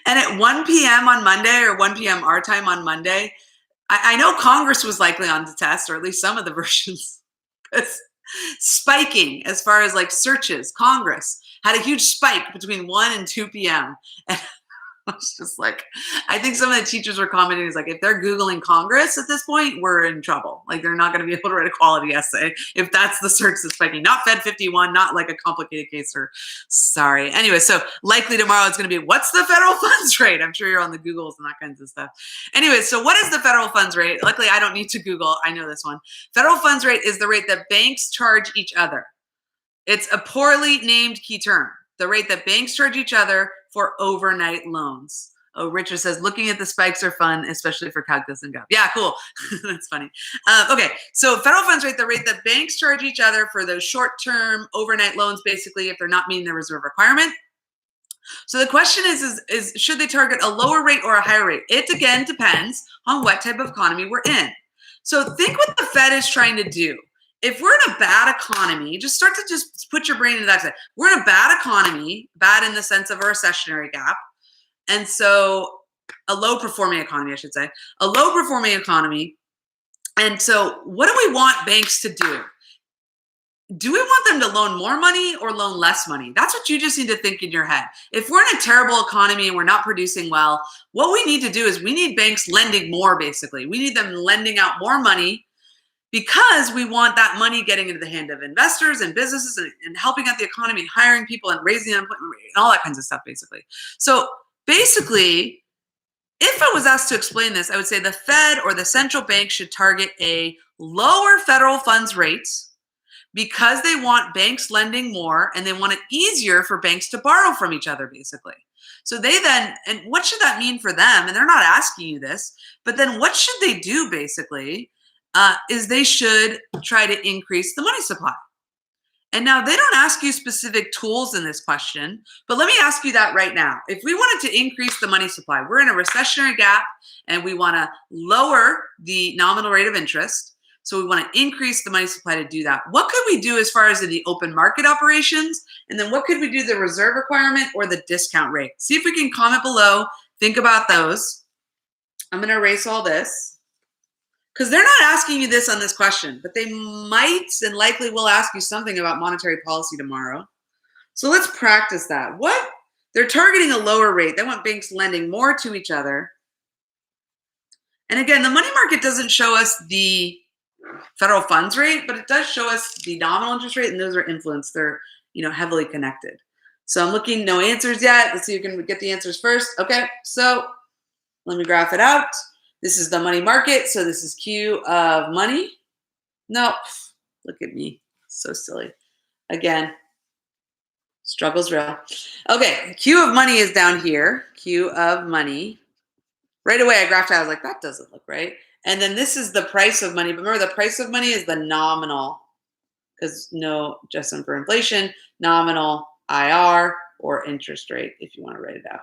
And at 1 p.m. on Monday, or 1 p.m. our time on Monday, I know Congress was likely on the test, or at least some of the versions. Spiking as far as like searches. Congress had a huge spike between 1 and 2 p.m. And I was just like, I think some of the teachers were commenting, is like, if they're Googling Congress at this point, we're in trouble. Like, they're not going to be able to write a quality essay if that's the search that's spiking. Not Fed 51, not like a complicated case, or sorry. Anyway, so likely tomorrow it's going to be, what's the federal funds rate? I'm sure you're on the Googles and that kinds of stuff. Anyway, so what is the federal funds rate? Luckily, I don't need to Google. I know this one. Federal funds rate is the rate that banks charge each other. It's a poorly named key term. The rate that banks charge each other for overnight loans. Oh, Richard says, looking at the spikes are fun, especially for calculus and gap. Yeah, cool. That's funny. Okay, so federal funds rate, the rate that banks charge each other for those short-term overnight loans, basically, if they're not meeting the reserve requirement. So the question is should they target a lower rate or a higher rate? It, again, depends on what type of economy we're in. So think what the Fed is trying to do. If we're in a bad economy, just start to just put your brain into that side. We're in a bad economy, bad in the sense of a recessionary gap. And so a low performing economy, I should say, a low performing economy. And so what do we want banks to do? Do we want them to loan more money or loan less money? That's what you just need to think in your head. If we're in a terrible economy and we're not producing well, what we need to do is we need banks lending more, basically. We need them lending out more money, because we want that money getting into the hand of investors and businesses and helping out the economy and hiring people and raising the unemployment rate and all that kinds of stuff, basically. So basically, if I was asked to explain this, I would say the Fed or the central bank should target a lower federal funds rate because they want banks lending more and they want it easier for banks to borrow from each other, basically. So they then, and what should that mean for them? And they're not asking you this, but then what should they do, basically? Is they should try to increase the money supply. And now they don't ask you specific tools in this question, but let me ask you that right now. If we wanted to increase the money supply, we're in a recessionary gap and we want to lower the nominal rate of interest. So we want to increase the money supply to do that. What could we do as far as in the open market operations? And then what could we do the reserve requirement or the discount rate? See if we can comment below. Think about those. I'm going to erase all this, because they're not asking you this on this question, but they might and likely will ask you something about monetary policy tomorrow. So let's practice that. What? They're targeting a lower rate. They want banks lending more to each other. And again, the money market doesn't show us the federal funds rate, but it does show us the nominal interest rate, and those are influenced. They're, heavily connected. So I'm looking, no answers yet. Let's see if we can get the answers first. Okay, so let me graph it out. This is the money market. So this is Q of money. Nope. Look at me. So silly. Again, struggle's real. Okay, Q of money is down here. Q of money. Right away, I graphed it. I was like, that doesn't look right. And then this is the price of money. But remember, the price of money is the nominal, because no adjustment for inflation, nominal, IR, or interest rate, if you want to write it out.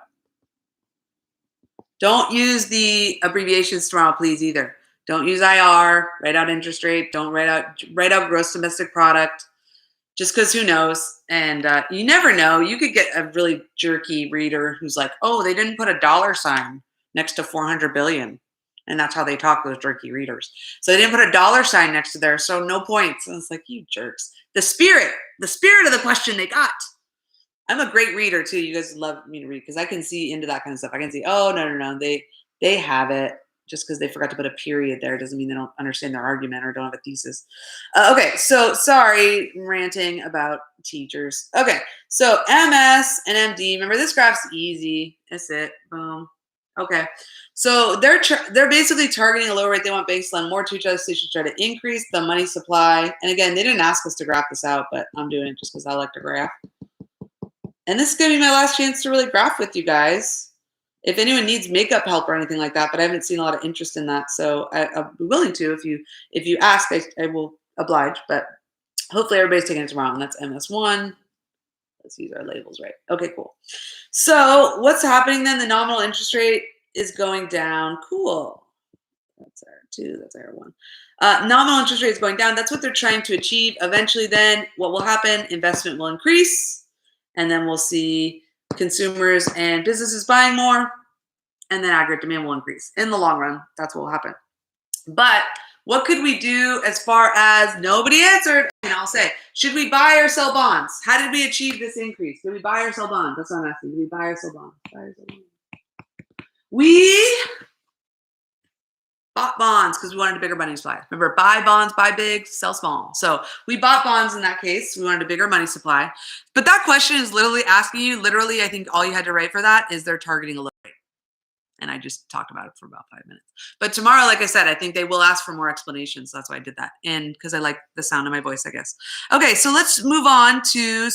Don't use the abbreviations tomorrow, please, either. Don't use IR, write out interest rate. Don't write out gross domestic product, just because who knows? And you never know. You could get a really jerky reader who's like, oh, they didn't put a dollar sign next to 400 billion. And that's how they talk, those jerky readers. So they didn't put a dollar sign next to there, so no points. And it's like, you jerks. The spirit of the question they got. I'm a great reader too. You guys love me to read because I can see into that kind of stuff. I can see, oh, no. They have it. Just because they forgot to put a period there doesn't mean they don't understand their argument or don't have a thesis. Okay, so sorry, ranting about teachers. Okay, so MS and MD. Remember, this graph's easy. That's it. Boom. Okay, so they're basically targeting a lower rate. They want banks to lend more to each other, so they should try to increase the money supply. And again, they didn't ask us to graph this out, but I'm doing it just because I like to graph. And this is going to be my last chance to really graph with you guys. If anyone needs makeup help or anything like that, but I haven't seen a lot of interest in that. So I'll be willing to, if you ask, I will oblige, but hopefully everybody's taking it tomorrow. And that's MS1. Let's use our labels right. Okay, cool. So what's happening then? The nominal interest rate is going down. Cool. That's our 2, that's our 1. Nominal interest rate is going down. That's what they're trying to achieve. Eventually then what will happen? Investment will increase. And then we'll see consumers and businesses buying more, and then aggregate demand will increase. In the long run, that's what will happen. But what could we do as far as nobody answered? And I'll say, should we buy or sell bonds? How did we achieve this increase? Did we buy or sell bonds? That's what I'm asking. Did we buy or sell bonds? Buy or sell bonds? We bought bonds because we wanted a bigger money supply. Remember, buy bonds, buy big, sell small. So we bought bonds in that case. We wanted a bigger money supply. But that question is literally asking you, I think all you had to write for that is they're targeting a low rate. And I just talked about it for about 5 minutes. But tomorrow, like I said, I think they will ask for more explanations. So that's why I did that. And because I like the sound of my voice, I guess. Okay, so let's move on to,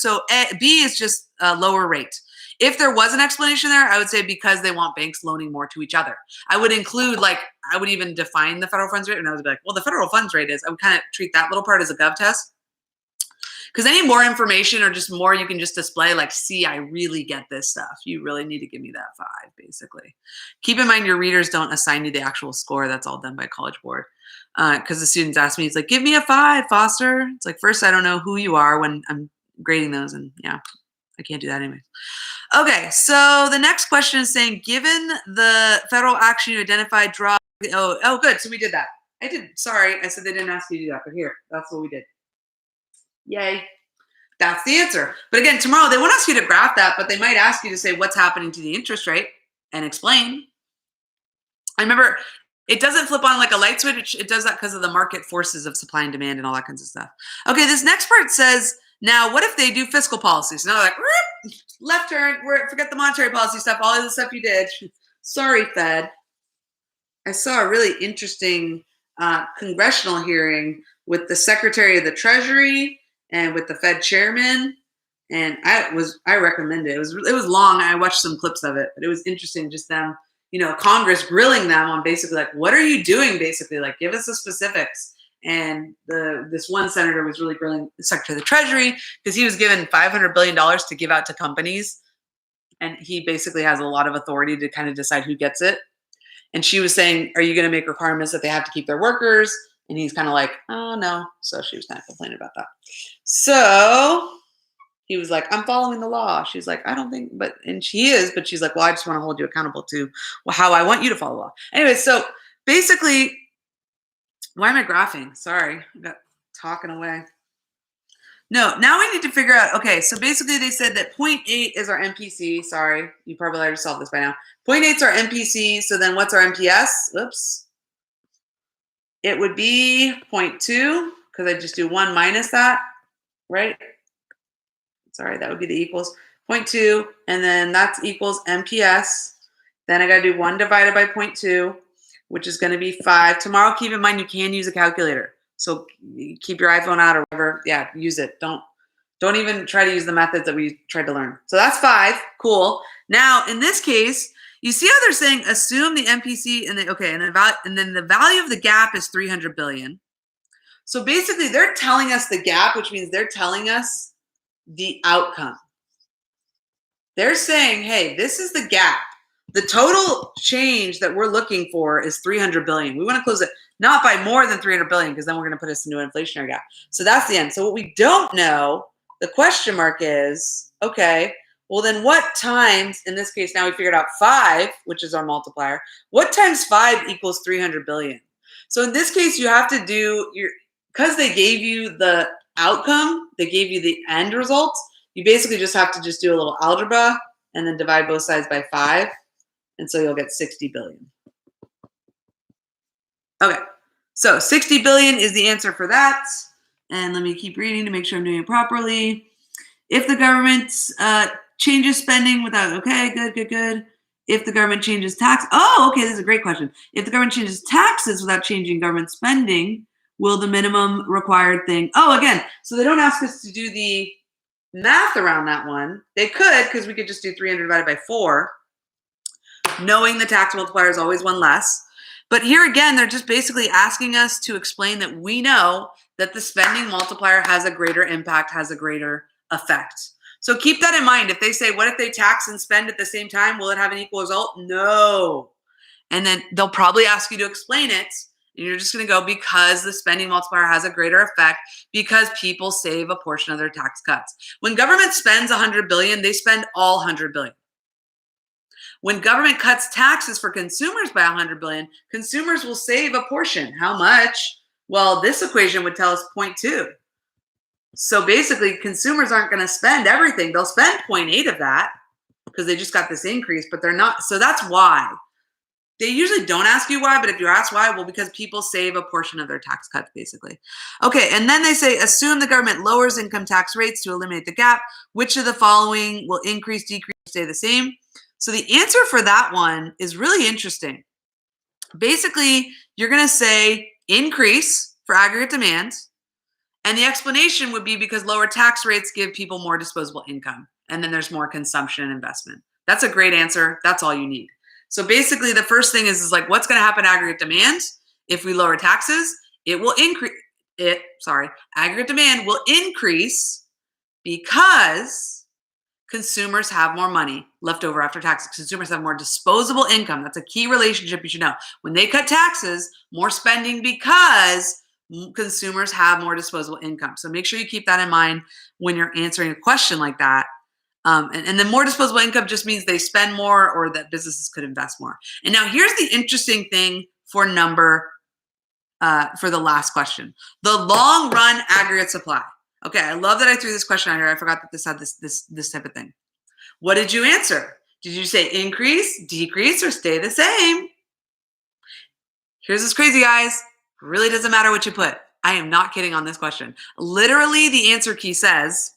B is just a lower rate. If there was an explanation there, I would say because they want banks loaning more to each other. I would include, I would even define the federal funds rate, and I would be like, well, the federal funds rate is, I would kind of treat that little part as a gov test. Because any more information or just more you can just display, like, see, I really get this stuff. You really need to give me that 5, basically. Keep in mind your readers don't assign you the actual score. That's all done by College Board. Because the students ask me, it's like, give me a 5, Foster. It's like, first, I don't know who you are when I'm grading those. And yeah, I can't do that anyways. Okay, so the next question is saying, given the federal action you identified, oh, good. So we did that. Sorry, I said they didn't ask you to do that, but here, that's what we did. Yay. That's the answer. But again, tomorrow they won't ask you to graph that, but they might ask you to say what's happening to the interest rate and explain. I remember it doesn't flip on like a light switch. It does that because of the market forces of supply and demand and all that kinds of stuff. Okay, this next part says, now what if they do fiscal policies? Now they're like, left turn, forget the monetary policy stuff, all of the stuff you did. Sorry, Fed. I saw a really interesting congressional hearing with the Secretary of the Treasury and with the Fed chairman, and I recommend it. It was long. I watched some clips of it, but it was interesting. Just them, Congress grilling them on basically like, what are you doing? Basically, like, give us the specifics. And this one senator was really grilling the Secretary of the Treasury because he was given $500 billion to give out to companies, and he basically has a lot of authority to kind of decide who gets it. And she was saying, are you going to make requirements that they have to keep their workers? And he's kind of like, oh, no. So she was kind of complaining about that. So he was like, I'm following the law. She's like, I don't think, and she is, but she's like, well, I just want to hold you accountable to how I want you to follow the law. Anyway, so basically, why am I graphing? Sorry, I got talking away. No, now we need to figure out, okay, so basically they said that 0.8 is our MPC. Sorry, you probably already solved this by now. 0.8 is our MPC, so then what's our MPS? Oops. It would be 0.2, because I just do 1 minus that, right? Sorry, that would be the equals. 0.2, and then that equals MPS. Then I got to do 1 divided by 0.2. which is going to be 5. Tomorrow, keep in mind you can use a calculator. So keep your iPhone out or whatever. Yeah, use it. Don't even try to use the methods that we tried to learn. So that's 5. Cool. Now, in this case, you see how they're saying assume the MPC and then the value of the gap is 300 billion. So basically, they're telling us the gap, which means they're telling us the outcome. They're saying, hey, this is the gap. The total change that we're looking for is 300 billion. We want to close it not by more than 300 billion because then we're going to put us into an inflationary gap. So that's the end. So what we don't know, the question mark is, okay, well then what times, in this case now we figured out 5, which is our multiplier. What times 5 equals 300 billion? So in this case you have to do because they gave you the outcome, they gave you the end results, you basically just have to just do a little algebra and then divide both sides by 5. And so you'll get 60 billion. Okay, so 60 billion is the answer for that. And let me keep reading to make sure I'm doing it properly. If the government changes spending without, okay, good. If the government changes tax, okay, this is a great question. If the government changes taxes without changing government spending, will the minimum required thing, again, so they don't ask us to do the math around that one. They could, because we could just do 300 divided by 4, knowing the tax multiplier is always one less. But here again, they're just basically asking us to explain that we know that the spending multiplier has a greater impact, has a greater effect. So keep that in mind. If they say, what if they tax and spend at the same time? Will it have an equal result? No. And then they'll probably ask you to explain it. And you're just going to go, because the spending multiplier has a greater effect, because people save a portion of their tax cuts. When government spends 100 billion, they spend all 100 billion. When government cuts taxes for consumers by 100 billion, consumers will save a portion. How much? Well, this equation would tell us 0.2. So basically, consumers aren't going to spend everything. They'll spend 0.8 of that because they just got this increase, but they're not. So that's why. They usually don't ask you why, but if you're asked why, well, because people save a portion of their tax cuts, basically. Okay, and then they say, assume the government lowers income tax rates to eliminate the gap. Which of the following will increase, decrease, stay the same? So the answer for that one is really interesting. Basically, you're going to say increase for aggregate demand, and the explanation would be because lower tax rates give people more disposable income, and then there's more consumption and investment. That's a great answer. That's all you need. So basically, the first thing is like, what's going to happen to aggregate demand if we lower taxes? It will increase. Aggregate demand will increase because consumers have more money left over after taxes. Consumers have more disposable income. That's a key relationship you should know. When they cut taxes, more spending because consumers have more disposable income. So make sure you keep that in mind when you're answering a question like that. And then more disposable income just means they spend more or that businesses could invest more. And now here's the interesting thing for for the last question. The long run aggregate supply. Okay, I love that I threw this question out here. I forgot that this had this type of thing. What did you answer? Did you say increase, decrease, or stay the same? Here's what's crazy, guys. Really doesn't matter what you put. I am not kidding on this question. Literally, the answer key says,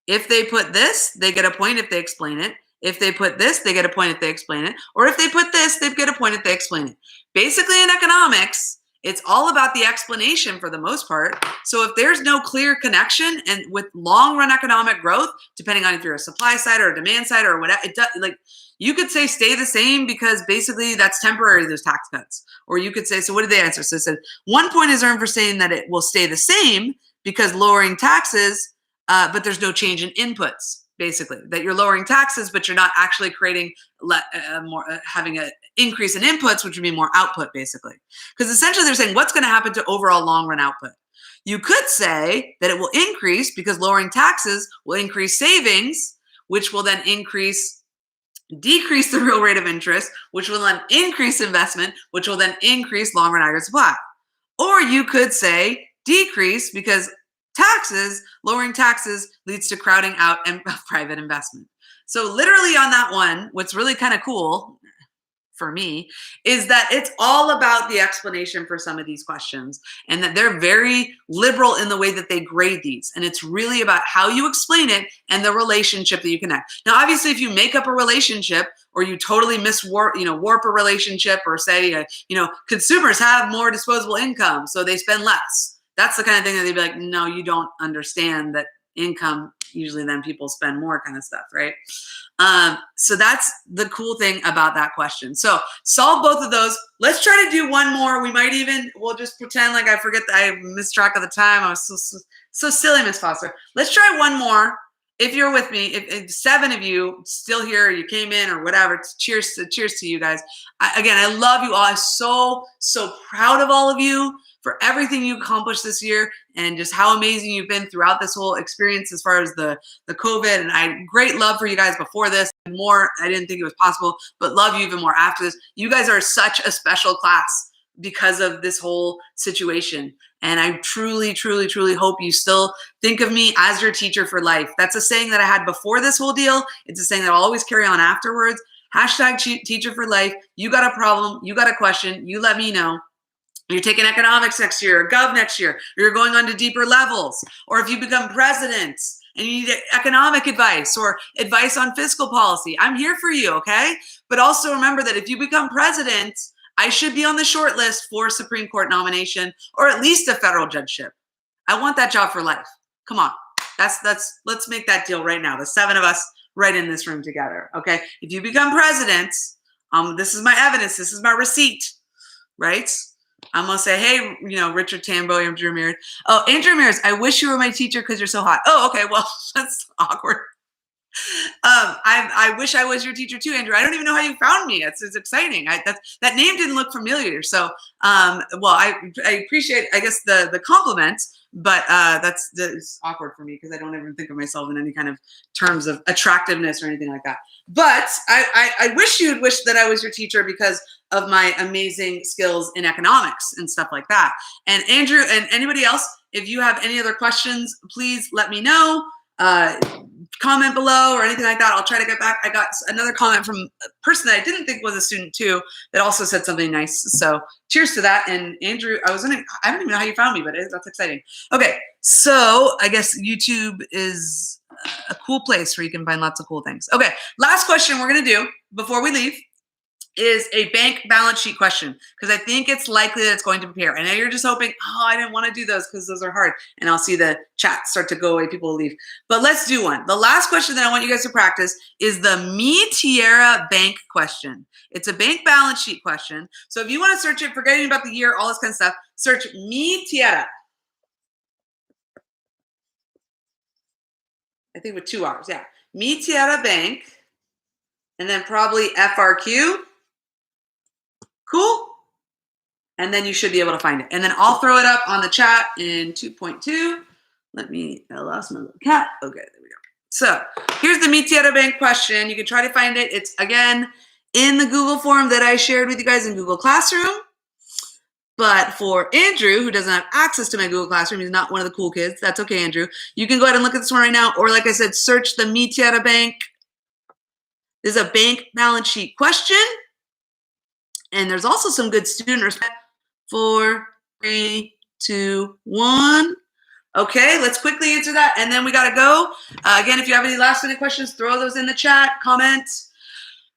if they put this, they get a point if they explain it. If they put this, they get a point if they explain it. Or if they put this, they get a point if they explain it. Basically, in economics, it's all about the explanation for the most part. So if there's no clear connection, and with long-run economic growth, depending on if you're a supply side or a demand side or whatever, you could say stay the same because basically that's temporary, those tax cuts. Or you could say, so what did they answer? So it said 1 point is earned for saying that it will stay the same because lowering taxes, but there's no change in inputs. Basically, that you're lowering taxes, but you're not actually creating having an increase in inputs, which would be more output, basically. Because essentially they're saying, what's going to happen to overall long-run output? You could say that it will increase because lowering taxes will increase savings, which will then decrease the real rate of interest, which will then increase investment, which will then increase long-run aggregate supply. Or you could say decrease because lowering taxes leads to crowding out private investment. So literally on that one, what's really kind of cool, for me, is that it's all about the explanation for some of these questions, and that they're very liberal in the way that they grade these. And it's really about how you explain it and the relationship that you connect. Now, obviously, if you make up a relationship or you totally warp a relationship, or say, consumers have more disposable income, so they spend less. That's the kind of thing that they'd be like, no, you don't understand that income, usually then people spend more kind of stuff, right? So that's the cool thing about that question. So solve both of those. Let's try to do one more. We'll just pretend like I forget that I missed track of the time. I was so silly, Miss Foster. Let's try one more. If you're with me, if 7 of you still here, you came in or whatever, cheers to you guys. Again, I love you all. I'm so proud of all of you for everything you accomplished this year, and just how amazing you've been throughout this whole experience as far as the COVID. And I had great love for you guys before this, and more. I didn't think it was possible, but love you even more after this. You guys are such a special class because of this whole situation. And I truly, truly, truly hope you still think of me as your teacher for life. That's a saying that I had before this whole deal. It's a saying that I'll always carry on afterwards. Hashtag teacher for life. You got a problem, you got a question, you let me know. You're taking economics next year, or gov next year, or you're going on to deeper levels, or if you become president and you need economic advice or advice on fiscal policy, I'm here for you, okay? But also remember that if you become president, I should be on the short list for Supreme Court nomination, or at least a federal judgeship. I want that job for life. Come on, let's make that deal right now. The 7 of us right in this room together, okay? If you become president, this is my evidence, this is my receipt, right? I'm going to say, hey, Richard Tambo, Andrew Ramirez. Oh, Andrew Ramirez, I wish you were my teacher because you're so hot. Oh, okay, well, that's awkward. I wish I was your teacher too, Andrew. I don't even know how you found me. It's exciting. That name didn't look familiar. So, well, I appreciate, I guess, the compliment, but that's awkward for me because I don't even think of myself in any kind of terms of attractiveness or anything like that. But I wish you'd wish that I was your teacher because of my amazing skills in economics and stuff like that. And Andrew and anybody else, if you have any other questions, please let me know. Comment below or anything like that. I'll try to get back. I got another comment from a person that I didn't think was a student too that also said something nice. So cheers to that. And Andrew, I don't even know how you found me, but that's exciting. Okay, so I guess YouTube is a cool place where you can find lots of cool things. Okay, last question we're gonna do before we leave is a bank balance sheet question, because I think it's likely that it's going to appear. I know you're just hoping, oh, I didn't want to do those because those are hard. And I'll see the chat start to go away, people will leave. But let's do one. The last question that I want you guys to practice is the Mi Tierra bank question. It's a bank balance sheet question. So if you want to search it, forgetting about the year, all this kind of stuff, search Mi Tierra. I think with 2 R's, yeah. Mi Tierra bank, and then probably FRQ. Cool. And then you should be able to find it. And then I'll throw it up on the chat in 2.2. I lost my little cat. Okay, there we go. So here's the Mi Tierra bank question. You can try to find it. It's, again, in the Google form that I shared with you guys in Google Classroom. But for Andrew, who doesn't have access to my Google Classroom, he's not one of the cool kids. That's okay, Andrew. You can go ahead and look at this one right now. Or like I said, search the Mi Tierra bank. This is a bank balance sheet question. And there's also some good student response. 4, 3, 2, 1. Okay, let's quickly answer that, and then we gotta go. Again, if you have any last minute questions, throw those in the chat, comment,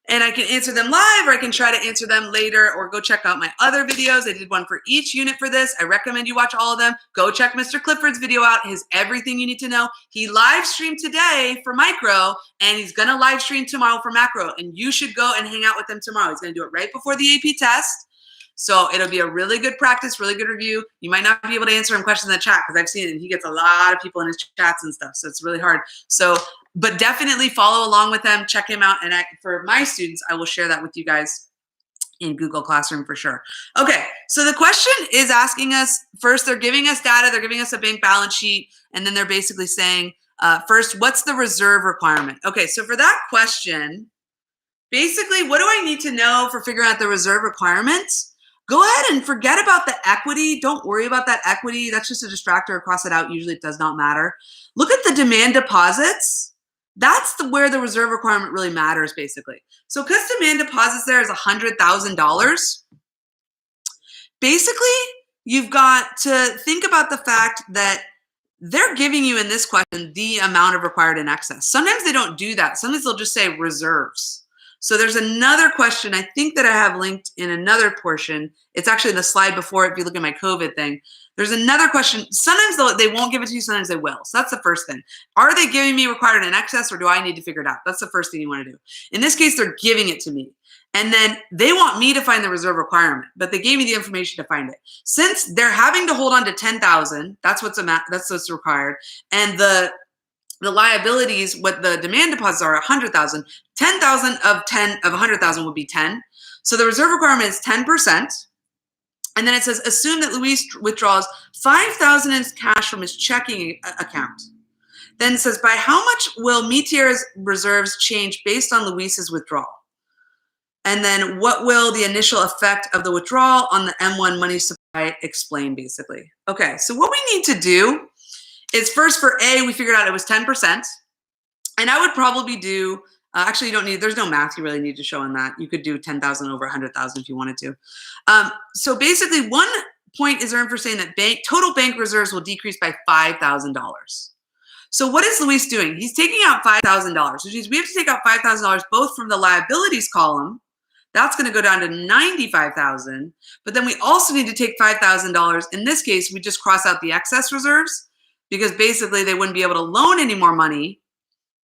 and I can answer them live, or I can try to answer them later, or go check out my other videos. I did one for each unit for this. I recommend you watch all of them. Go check Mr. Clifford's video out, his Everything You Need to Know. He live streamed today for micro, and he's gonna live stream tomorrow for macro, and you should go and hang out with him tomorrow. He's gonna do it right before the AP test. So it'll be a really good practice, really good review. You might not be able to answer him questions in the chat because I've seen it and he gets a lot of people in his chats and stuff. So it's really hard. So, but definitely follow along with them, check him out. And for my students, I will share that with you guys in Google Classroom for sure. Okay, so the question is asking us, first they're giving us data, they're giving us a bank balance sheet, and then they're basically saying, first, what's the reserve requirement? Okay, so for that question, basically, what do I need to know for figuring out the reserve requirements? Go ahead and forget about the equity. Don't worry about that equity. That's just a distractor. Cross it out. Usually it does not matter. Look at the demand deposits. That's where the reserve requirement really matters, basically. So because demand deposits there is $100,000, basically you've got to think about the fact that they're giving you in this question the amount of required in excess. Sometimes they don't do that. Sometimes they'll just say reserves. So there's another question I think that I have linked in another portion. It's actually in the slide before it, if you look at my COVID thing. There's another question. Sometimes they won't give it to you, sometimes they will. So that's the first thing. Are they giving me required in excess, or do I need to figure it out? That's the first thing you want to do. In this case, they're giving it to me. And then they want me to find the reserve requirement, but they gave me the information to find it. Since they're having to hold on to 10,000, that's what's required. And the liabilities, what the demand deposits are, 100,000. 10,000 of 100,000 would be 10. So the reserve requirement is 10%. And then it says, assume that Luis withdraws 5,000 in cash from his checking account. Then it says, by how much will Metier's reserves change based on Luis's withdrawal? And then what will the initial effect of the withdrawal on the M1 money supply explain, basically? Okay, so what we need to do is first for A, we figured out it was 10%. And I would probably do, actually you don't need, there's no math you really need to show on that. You could do 10,000 over 100,000 if you wanted to. So basically one point is earned for saying that total bank reserves will decrease by $5,000. So what is Luis doing? He's taking out $5,000, which means we have to take out $5,000 both from the liabilities column. That's going to go down to $95,000. But then we also need to take $5,000. In this case, we just cross out the excess reserves because basically they wouldn't be able to loan any more money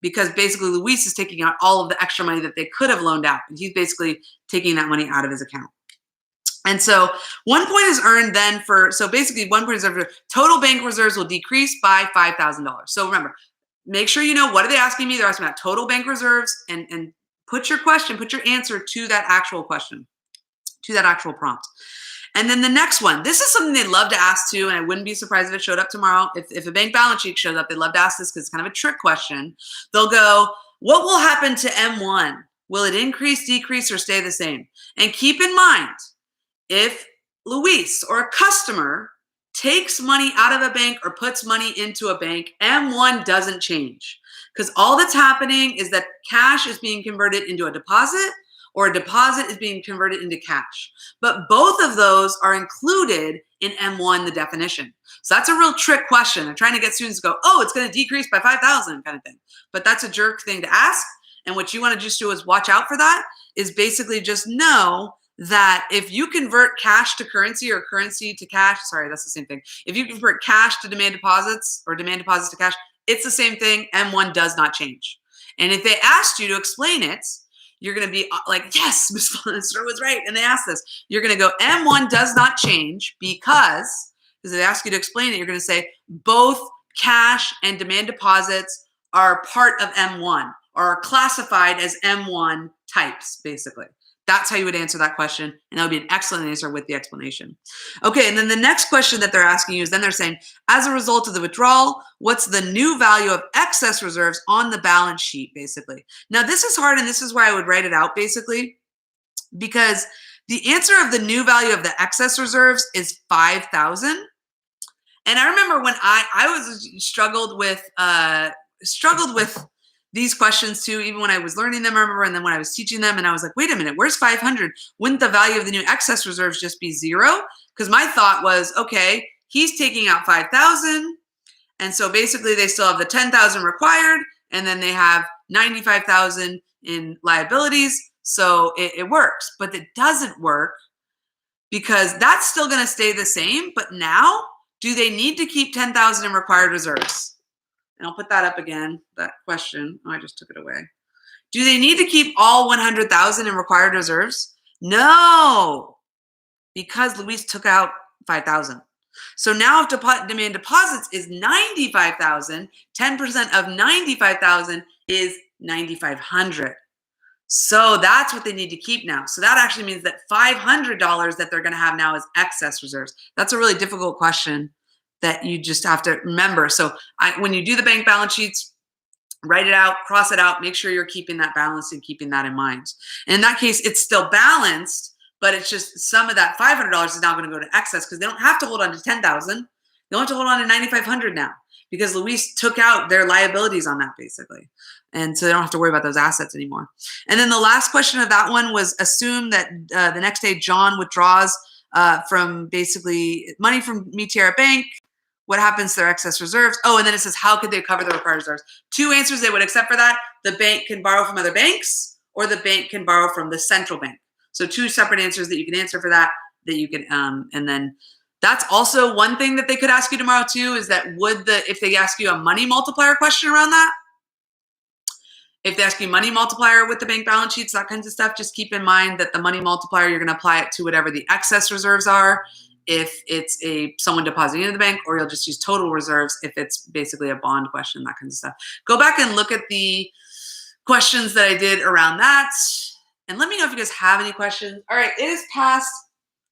because basically Luis is taking out all of the extra money that they could have loaned out. And he's basically taking that money out of his account. And so 1 point is earned then so basically 1 point is earned for total bank reserves will decrease by $5,000. So remember, make sure you know what are they asking me? They're asking about total bank reserves and put your answer to that actual question, to that actual prompt. And then the next one, this is something they'd love to ask too, and I wouldn't be surprised if it showed up tomorrow. If a bank balance sheet shows up, they'd love to ask this because it's kind of a trick question. They'll go, what will happen to M1? Will it increase, decrease, or stay the same? And keep in mind, if Luis or a customer takes money out of a bank or puts money into a bank, M1 doesn't change. Because all that's happening is that cash is being converted into a deposit or a deposit is being converted into cash. But both of those are included in M1, the definition. So that's a real trick question. They're trying to get students to go, oh, it's going to decrease by 5,000 kind of thing. But that's a jerk thing to ask. And what you want to just do is watch out for that, is basically just know that if you convert cash to currency or currency to cash, sorry, that's the same thing. If you convert cash to demand deposits or demand deposits to cash, it's the same thing. M1 does not change. And if they asked you to explain it, you're going to be like, yes, Ms. Foster was right. And they asked this. You're going to go, M1 does not change because they ask you to explain it. You're going to say both cash and demand deposits are part of M1 or are classified as M1 types, basically. That's how you would answer that question. And that would be an excellent answer with the explanation. Okay, and then the next question that they're asking you is then they're saying, as a result of the withdrawal, what's the new value of excess reserves on the balance sheet, basically? Now, this is hard, and this is why I would write it out, basically, because the answer of the new value of the excess reserves is 5,000. And I remember when I was struggled with these questions too, even when I was learning them, I remember, and then when I was teaching them, and I was like, wait a minute, where's 500? Wouldn't the value of the new excess reserves just be 0? Because my thought was, okay, he's taking out 5,000. And so basically they still have the 10,000 required, and then they have 95,000 in liabilities. So it works, but it doesn't work because that's still going to stay the same. But now, do they need to keep 10,000 in required reserves? And I'll put that up again, that question. Oh, I just took it away. Do they need to keep all 100,000 in required reserves? No, because Luis took out 5,000. So now if demand deposits is 95,000, 10% of 95,000 is 9,500. So that's what they need to keep now. So that actually means that $500 that they're going to have now is excess reserves. That's a really difficult question that you just have to remember. So when you do the bank balance sheets, write it out, cross it out, make sure you're keeping that balance and keeping that in mind. And in that case, it's still balanced, but it's just some of that $500 is now going to go to excess because they don't have to hold on to 10,000. They want to hold on to 9,500 now because Luis took out their liabilities on that basically. And so they don't have to worry about those assets anymore. And then the last question of that one was assume that the next day John withdraws from basically money from Mi Tierra Bank. What happens to their excess reserves? Oh, and then it says, how could they cover the required reserves? Two answers they would accept for that. The bank can borrow from other banks or the bank can borrow from the central bank. So two separate answers that you can answer for that you can, and then that's also one thing that they could ask you tomorrow too, is that if they ask you a money multiplier question around that, if they ask you money multiplier with the bank balance sheets, that kinds of stuff, just keep in mind that the money multiplier, you're going to apply it to whatever the excess reserves are, if it's someone depositing into the bank, or you'll just use total reserves if it's basically a bond question, that kind of stuff. Go back and look at the questions that I did around that, and let me know if you guys have any questions. All right, it is past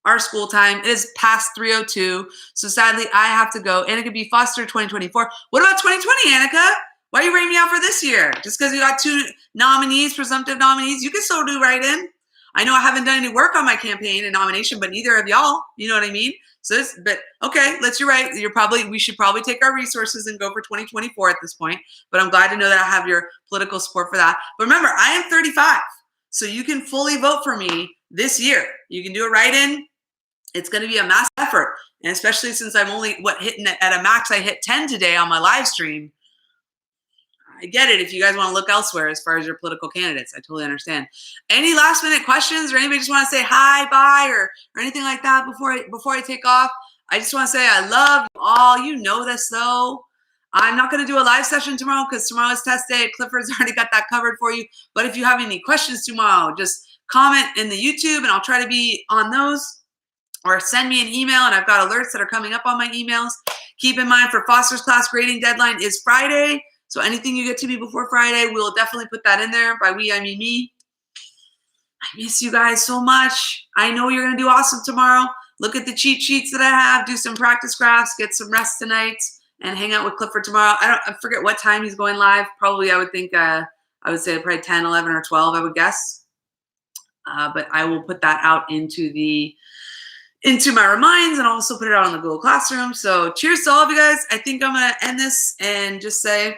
our school time. It is past 3:02, so sadly I have to go. Annika B. Foster, 2024. What about 2020, Annika? Why are you writing me out for this year? Just because you got 2 nominees, presumptive nominees? You can still do write-in. I know I haven't done any work on my campaign and nomination, but neither of y'all. You know what I mean? So but okay, you're right. We should probably take our resources and go for 2024 at this point. But I'm glad to know that I have your political support for that. But remember, I am 35, so you can fully vote for me this year. You can do a write-in. It's going to be a massive effort, and especially since I'm only hitting at a max. I hit 10 today on my live stream. I get it if you guys want to look elsewhere as far as your political candidates. I totally understand. Any last minute questions, or anybody just want to say hi, bye, or anything like that before I take off? I just want to say I love you all. You know this though. I'm not going to do a live session tomorrow because tomorrow's test day. Clifford's already got that covered for you. But if you have any questions tomorrow, just comment in the YouTube and I'll try to be on those, or send me an email, and I've got alerts that are coming up on my emails. Keep in mind, for Foster's class, grading deadline is Friday. So anything you get to me before Friday, we'll definitely put that in there. By we, I mean me. I miss you guys so much. I know you're going to do awesome tomorrow. Look at the cheat sheets that I have. Do some practice graphs. Get some rest tonight. And hang out with Clifford tomorrow. I forget what time he's going live. Probably, I would think, I would say probably 10, 11, or 12, I would guess. But I will put that out into my reminds and also put it out on the Google Classroom. So cheers to all of you guys. I think I'm going to end this and just say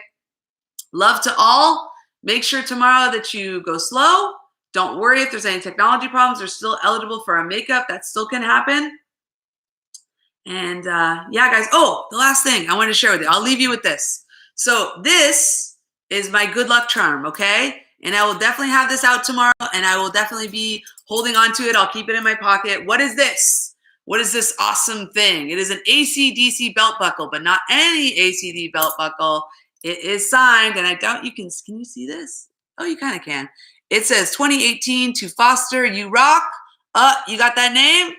love to all. Make sure tomorrow that you go slow. Don't worry if there's any technology problems. They're still eligible for a makeup. That still can happen. And yeah, guys. Oh, the last thing I wanted to share with you. I'll leave you with this. So this is my good luck charm, okay? And I will definitely have this out tomorrow, and I will definitely be holding on to it. I'll keep it in my pocket. What is this? What is this awesome thing? It is an AC/DC belt buckle, but not any AC/DC belt buckle. It is signed, and I doubt you can you see this? Oh, you kind of can. It says 2018 to Foster, you rock. You got that name?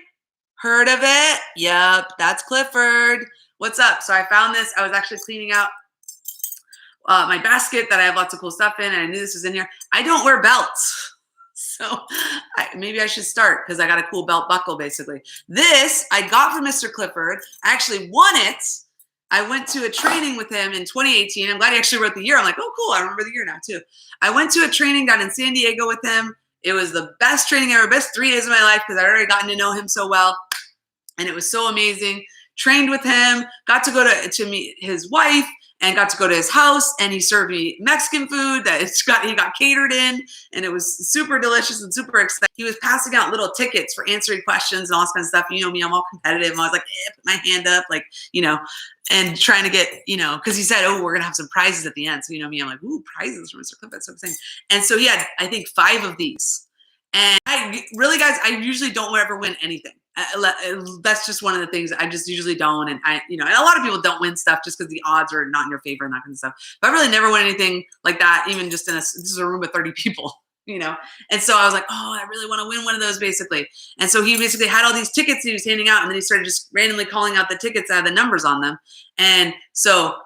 Heard of it? Yep, that's Clifford. What's up? So I found this. I was actually cleaning out my basket that I have lots of cool stuff in, and I knew this was in here. I don't wear belts. So maybe I should start because I got a cool belt buckle, basically. This I got from Mr. Clifford. I actually won it. I went to a training with him in 2018. I'm glad he actually wrote the year. I'm like, oh, cool. I remember the year now, too. I went to a training down in San Diego with him. It was the best training ever, best 3 days of my life because I'd already gotten to know him so well. And it was so amazing. Trained with him, got to go to meet his wife, and got to go to his house, and he served me Mexican food that he got catered in, and it was super delicious and super exciting. He was passing out little tickets for answering questions and all this kind of stuff. You know me, I'm all competitive. And I was like, put my hand up, like, and trying to get, because he said, oh, we're going to have some prizes at the end. So, me, I'm like, ooh, prizes from Mr. Cliff. That's what I'm saying. And so he had, I think, 5 of these. And I really, guys, I usually don't ever win anything. That's just one of the things I just usually don't. And and a lot of people don't win stuff just because the odds are not in your favor and that kind of stuff. But I really never win anything like that, even just this is a room of 30 people, And so I was like, oh, I really want to win one of those, basically. And so he basically had all these tickets he was handing out, and then he started just randomly calling out the tickets that had the numbers on them. And so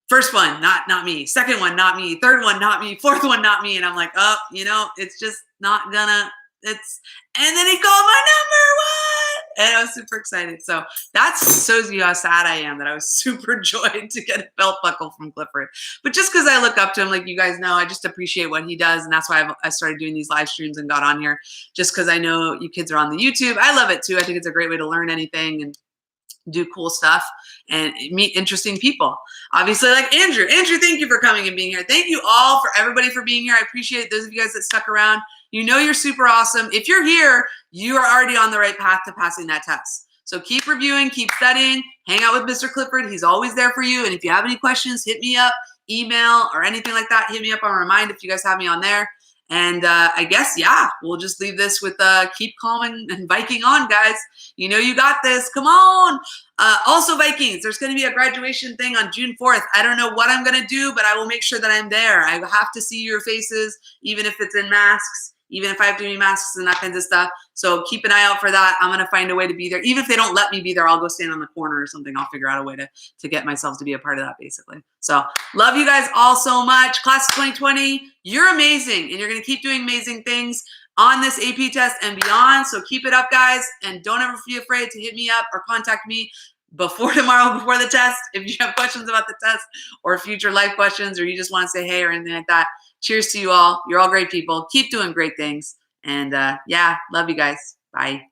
first one, not me. Second one, not me. Third one, not me. Fourth one, not me. And I'm like, oh, it's just not gonna. And then he called my number. What? And I was super excited. So that shows you how sad I am that I was super joyed to get a belt buckle from Clifford. But just because I look up to him, like you guys know, I just appreciate what he does. And that's why I started doing these live streams and got on here, just because I know you kids are on the YouTube. I love it too. I think it's a great way to learn anything and do cool stuff and meet interesting people. Obviously, like Andrew. Andrew, thank you for coming and being here. Thank you all for everybody for being here. I appreciate those of you guys that stuck around. You know you're super awesome. If you're here, you are already on the right path to passing that test. So keep reviewing, keep studying, hang out with Mr. Clifford. He's always there for you. And if you have any questions, hit me up, email, or anything like that. Hit me up on Remind if you guys have me on there. And I guess, yeah, we'll just leave this with keep calm and Viking on, guys. You know you got this. Come on. Also, Vikings, there's going to be a graduation thing on June 4th. I don't know what I'm going to do, but I will make sure that I'm there. I have to see your faces, even if it's in masks, even if I have to be masks and that kinds of stuff. So keep an eye out for that. I'm going to find a way to be there. Even if they don't let me be there, I'll go stand on the corner or something. I'll figure out a way to get myself to be a part of that, basically. So love you guys all so much. Class of 2020, you're amazing, and you're going to keep doing amazing things on this AP test and beyond. So keep it up, guys, and don't ever be afraid to hit me up or contact me before tomorrow, before the test. If you have questions about the test or future life questions, or you just want to say hey or anything like that, cheers to you all. You're all great people. Keep doing great things. And yeah, love you guys. Bye.